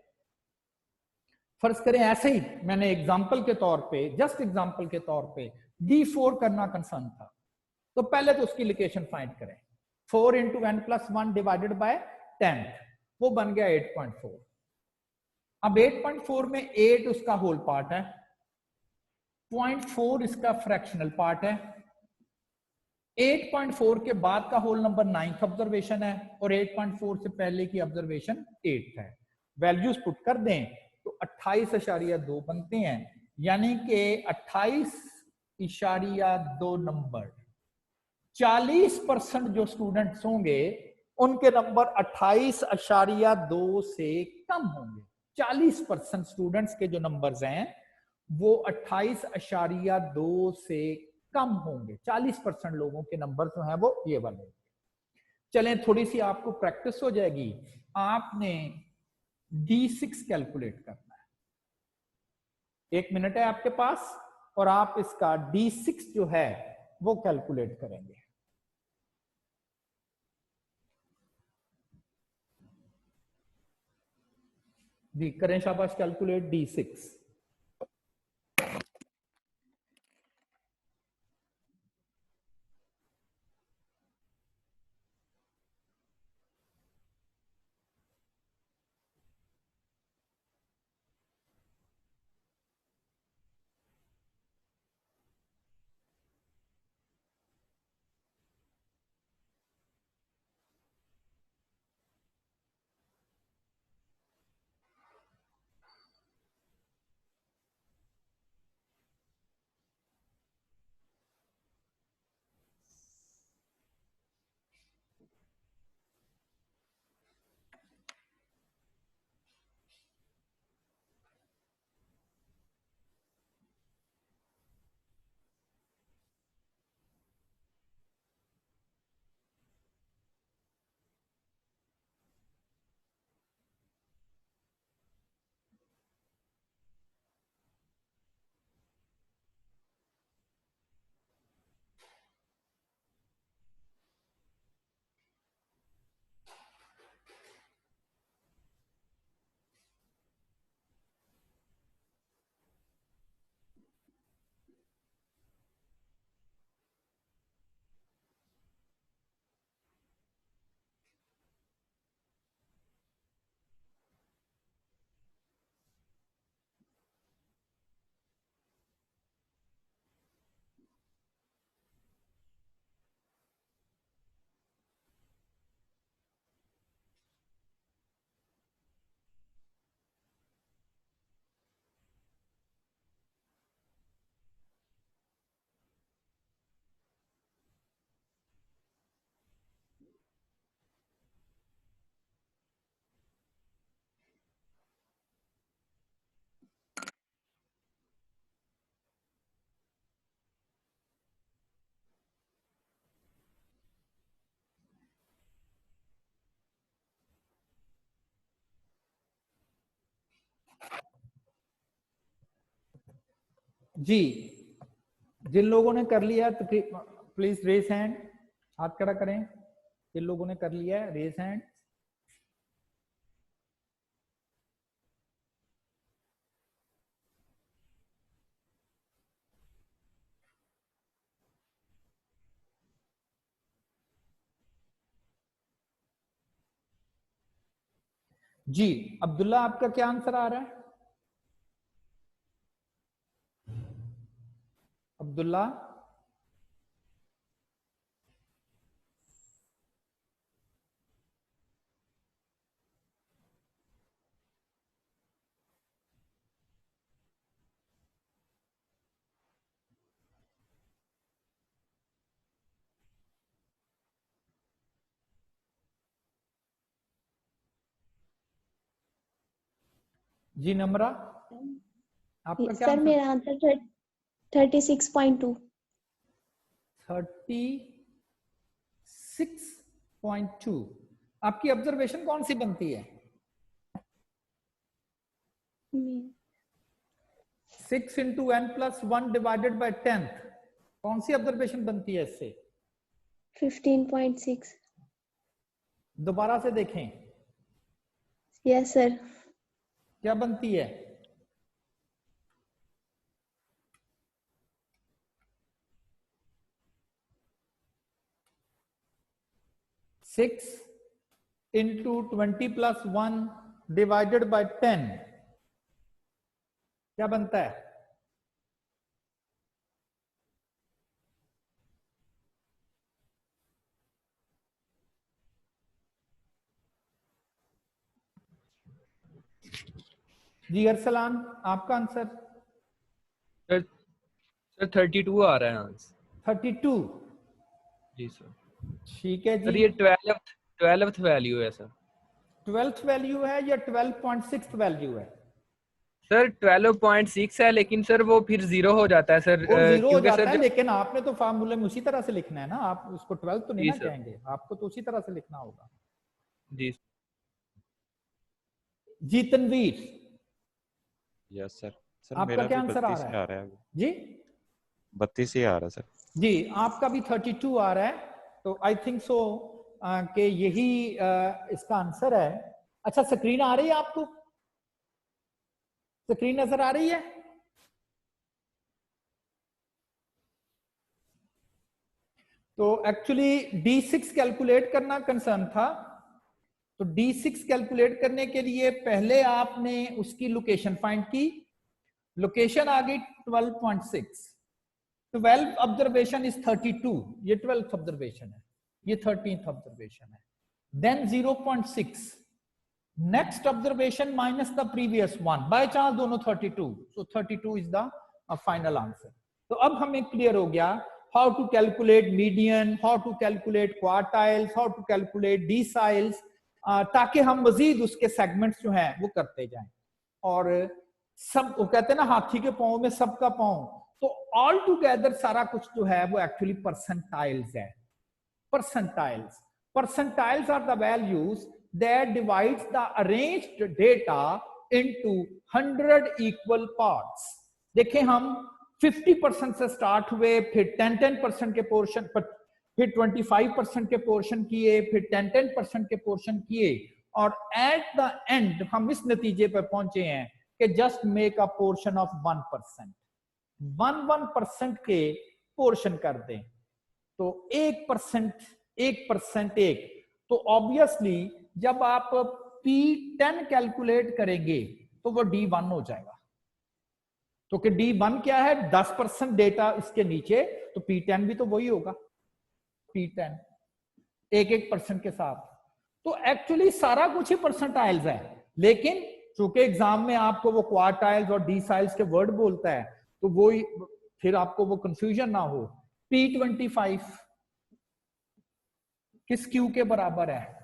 फर्ज करें ऐसे ही मैंने एग्जांपल के तौर पे, जस्ट एग्जांपल के तौर पे D4 करना कंसर्न था, तो पहले तो उसकी लोकेशन फाइंड करें, 4 इंटू n+1 डिवाइडेड बाय 10, वो बन गया 8.4। अब 8.4 में 8 उसका होल पार्ट है, 0.4 इसका फ्रैक्शनल पार्ट है, 8.4 के बाद का होल नंबर 9th ऑब्जर्वेशन है, और 8.4 से पहले की ऑब्जर्वेशन 8 है। वैल्यूज पुट कर दें तो 28.2 बनते हैं, यानी कि 28.2 नंबर, 40% जो स्टूडेंट्स होंगे उनके नंबर 28.2 से कम होंगे। 40% स्टूडेंट्स के जो नंबर्स हैं वो 28.2 से कम होंगे। 40% लोगों के नंबर जो हैं वो ये वाले। चलें थोड़ी सी आपको प्रैक्टिस हो जाएगी। आपने D6 कैलकुलेट करना है, 1 मिनट है आपके पास, और आप इसका D6 जो है वो कैलकुलेट करेंगे। जी करें शाबाश, कैलकुलेट D6। जी, जिन लोगों ने कर लिया तो प्लीज रेज हैंड, हाथ खड़ा करें। जिन लोगों ने कर लिया है रेज हैंड। जी, अब्दुल्ला आपका क्या आंसर आ रहा है? अब्दुल्ला, जी नम्रा आपका क्या सर आंसर? मेरा आंसर 36.2। 36.2 आपकी ऑब्जर्वेशन कौन सी बनती है? 6 into n plus 1 divided by 10 कौन सी ऑब्जर्वेशन बनती है इससे? 15.6। दोबारा से देखें यस सर। क्या बनती है? Six into 20 plus 1 divided by 10 क्या बनता है? जी अरसलान आपका आंसर? सर 32 आ रहा है आंसर। 32। जी सर। ठीक है सर जी। ये 12th वैल्यू है सर। 12th वैल्यू है या 12.6 वैल्यू है? सर 12.6 है, लेकिन सर वो फिर 0 हो जाता है सर, वो जीरो हो क्योंकि जाता सर है, लेकिन आपने तो फार्मूले में उसी तरह से लिखना है ना, आप उसको 12 तो नहीं जी ना सर। कहेंगे, आपको तो उसी तरह से लिखना होगा। जी जी तनवीर यस सर। सर आपका मेरा क्या भी आंसर आ 32 रहा ही है? आ रहा है। जी 32 ही आ रहा है सर। जी आपका भी 32 आ रहा है, तो आई थिंक सो कि यही इसका आंसर है। अच्छा स्क्रीन आ रही है आपको? स्क्रीन नजर आ रही है? तो एक्चुअली D6 कैलकुलेट करना कंसर्न था, तो D6 कैलकुलेट करने के लिए पहले आपने उसकी लोकेशन फाइंड की, लोकेशन आ गई 12.6, 12 ऑब्जर्वेशन इज 32, ये 12th ऑब्जर्वेशन है, ये 13th ऑब्जर्वेशन है, then 0.6 next observation minus the previous one, by chance दोनों 32, so 32 is the final answer. तो अब हमें क्लियर हो गया how to calculate median, how to calculate quartiles, how to calculate deciles, ताकि हम मजीद उसके सेगमेंट्स जो हैं वो करते जाएं। और सब वो कहते हैं ना हाथी के पांव में सबका पांव, तो ऑल टुगेदर सारा कुछ जो है वो एक्चुअली परसेंटाइल्स है। Percentiles are the values that divides the arranged data into 100 equal parts। देखें हम 50% से स्टार्ट हुए, फिर 10% के पोर्शन, फिर 25% के पोर्शन किए, फिर 10% के पोर्शन किए, और एट द एंड हम इस नतीजे पर पहुंचे हैं कि just make a portion of 1%, 1% के पोर्शन कर दें, तो 1%, तो ऑब्वियसली जब आप P10 कैलकुलेट करेंगे तो वो D1 हो जाएगा, तो कि D1 क्या है? 10% डेटा इसके नीचे, तो P10 भी तो वही होगा, P10 1% के साथ। तो एक्चुअली सारा कुछ ही परसेंटाइल्स है, लेकिन चूंकि एग्जाम में आपको वो क्वार्टाइल्स और डिसाइल्स के वर्ड बोलता है, तो वो फिर आपको वो कंफ्यूजन ना हो। P25 किस Q के बराबर है?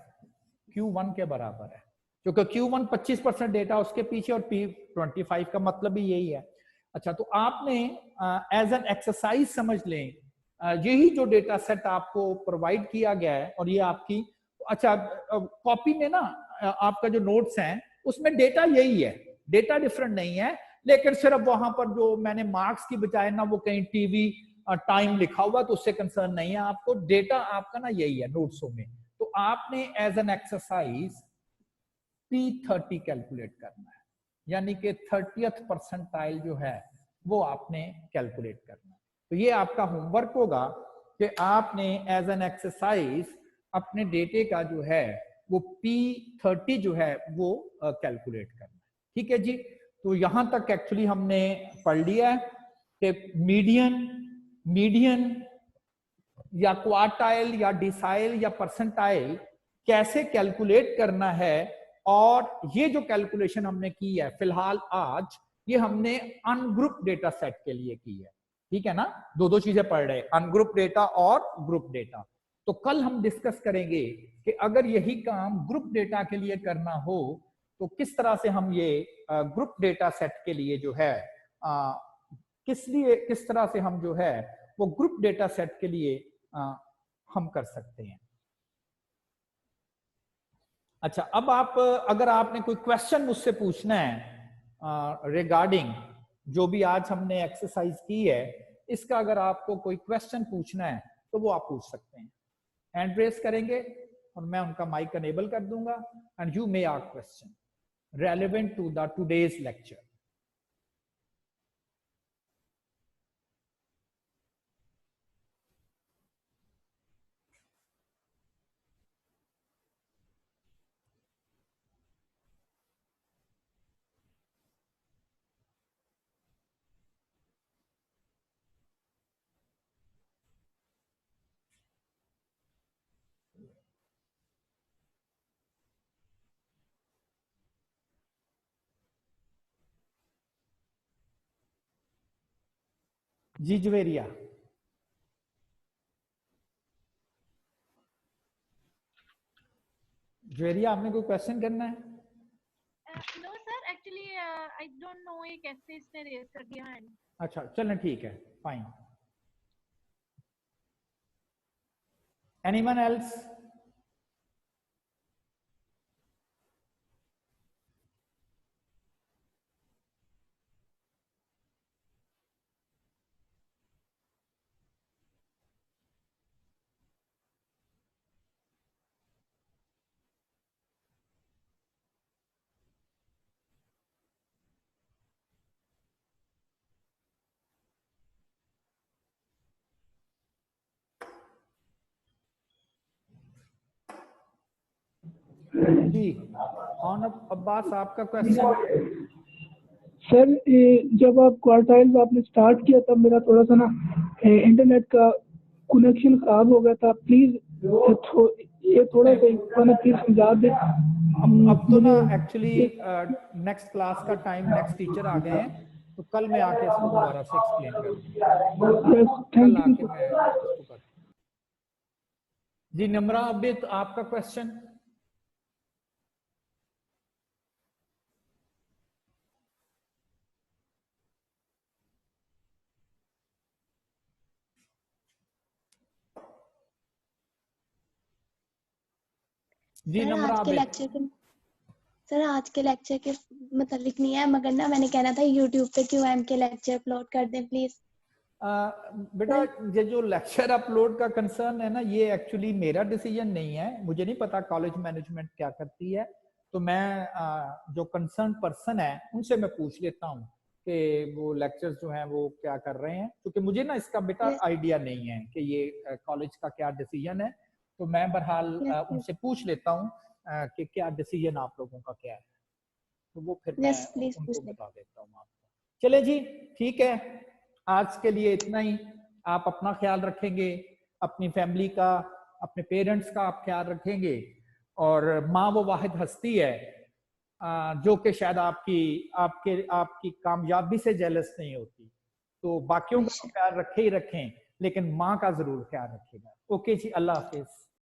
Q1 के बराबर है, क्योंकि Q1 25% डेटा उसके पीछे, और P25 का मतलब भी यही है। अच्छा, तो आपने एज एन एक्सरसाइज समझ लें, यही जो डेटा सेट आपको प्रोवाइड किया गया है, और ये आपकी, अच्छा कॉपी में ना आपका जो नोट्स हैं उसमें डेटा यही है, डेटा डिफरेंट नहीं है, लेकिन सिर्फ वहां पर जो मैंने मार्क्स की बजाय ना वो कहीं टीवी टाइम लिखा हुआ तो उससे कंसर्न नहीं है आपको। डेटा आपका ना यही है नोट्सों में। तो आपने as an exercise P30 calculate करना है, यानी कि 30th परसेंटाइल जो है वो आपने कैलकुलेट करना है। तो ये आपका होमवर्क होगा कि आपने एज एन एक्सरसाइज अपने डेटे का जो है वो P30 जो है वो कैलकुलेट करना है। ठीक है जी। तो यहां तक एक्चुअली हमने पढ़ लिया है कि मीडियन या क्वार्टाइल या डिसाइल या परसेंटाइल कैसे कैलकुलेट करना है। और ये जो कैलकुलेशन हमने की है फिलहाल आज, ये हमने अनग्रुप डेटा सेट के लिए की है। ठीक है ना, दो चीजें पढ़ रहे हैं, अनग्रुप डेटा और ग्रुप डेटा। तो कल हम डिस्कस करेंगे कि अगर यही काम ग्रुप डेटा के लिए करना हो तो किस तरह से हम ये ग्रुप डेटा सेट के लिए जो है किस तरह से हम जो है वो ग्रुप डेटा सेट के लिए हम कर सकते हैं। अच्छा, अब आप अगर आपने कोई क्वेश्चन मुझसे पूछना है रिगार्डिंग जो भी आज हमने एक्सरसाइज की है, इसका अगर आपको कोई क्वेश्चन पूछना है तो वो आप पूछ सकते हैं। हैंड रेस करेंगे और मैं उनका माइक अनेबल कर दूंगा and you may ask question relevant to the today's lecture. जी जवेरिया, जवेरिया आपने कोई क्वेश्चन करना है? No sir, actually I don't know ये कैसे इसने रेज कर दिया है। अच्छा चलें, ठीक है, फाइन। Anyone else? जी ऑन अब्बास, आपका क्वेश्चन? सर जब आप क्वार्टाइल्स आपने स्टार्ट किया तब मेरा थोड़ा सा ना इंटरनेट का कनेक्शन खराब हो गया था। प्लीज ये थोड़ा सा प्लीज समझा दें। अब तो ना एक्चुअली नेक्स्ट क्लास का टाइम, नेक्स्ट टीचर आ गए हैं, तो कल मैं आके इसको दोबारा से एक्सप्लेन कर दूंगा। कल आके मैं इसको कर। जी नम्रा, अभी तो आपका क्वेश्चन? जी नम्रा, सर आज के लेक्चर के मतलब नहीं है, मगर ना मैंने कहना था यूट्यूब पे QM के लेक्चर अपलोड कर दें प्लीज। बेटा ये जो लेक्चर अपलोड का कंसर्न है ना, ये एक्चुअली मेरा डिसीजन नहीं है। मुझे नहीं पता कॉलेज मैनेजमेंट क्या करती है, तो मैं जो कंसर्न पर्सन है उनसे मैं पूछ लेता हूँ कि वो लेक्चर्स जो हैं वो क्या कर रहे हैं, क्योंकि मुझे ना इसका बेटा आइडिया नहीं है कि ये कॉलेज का क्या डिसीजन है। तो मैं बहरहाल उनसे पूछ लेता हूँ कि क्या डिसीजन आप लोगों का क्या है, तो वो फिर मैं उनको बता देता हूँ आपको। चले जी, ठीक है, आज के लिए इतना ही। आप अपना ख्याल रखेंगे, अपनी फैमिली का, अपने पेरेंट्स का आप ख्याल रखेंगे। और माँ वो वाहिद हस्ती है जो कि शायद आपकी कामयाबी से जेलस नहीं होती। तो बाकियों का ख्याल रखे ही रखें, लेकिन माँ का जरूर ख्याल रखिएगा। ओके जी, अल्लाह हाफिज।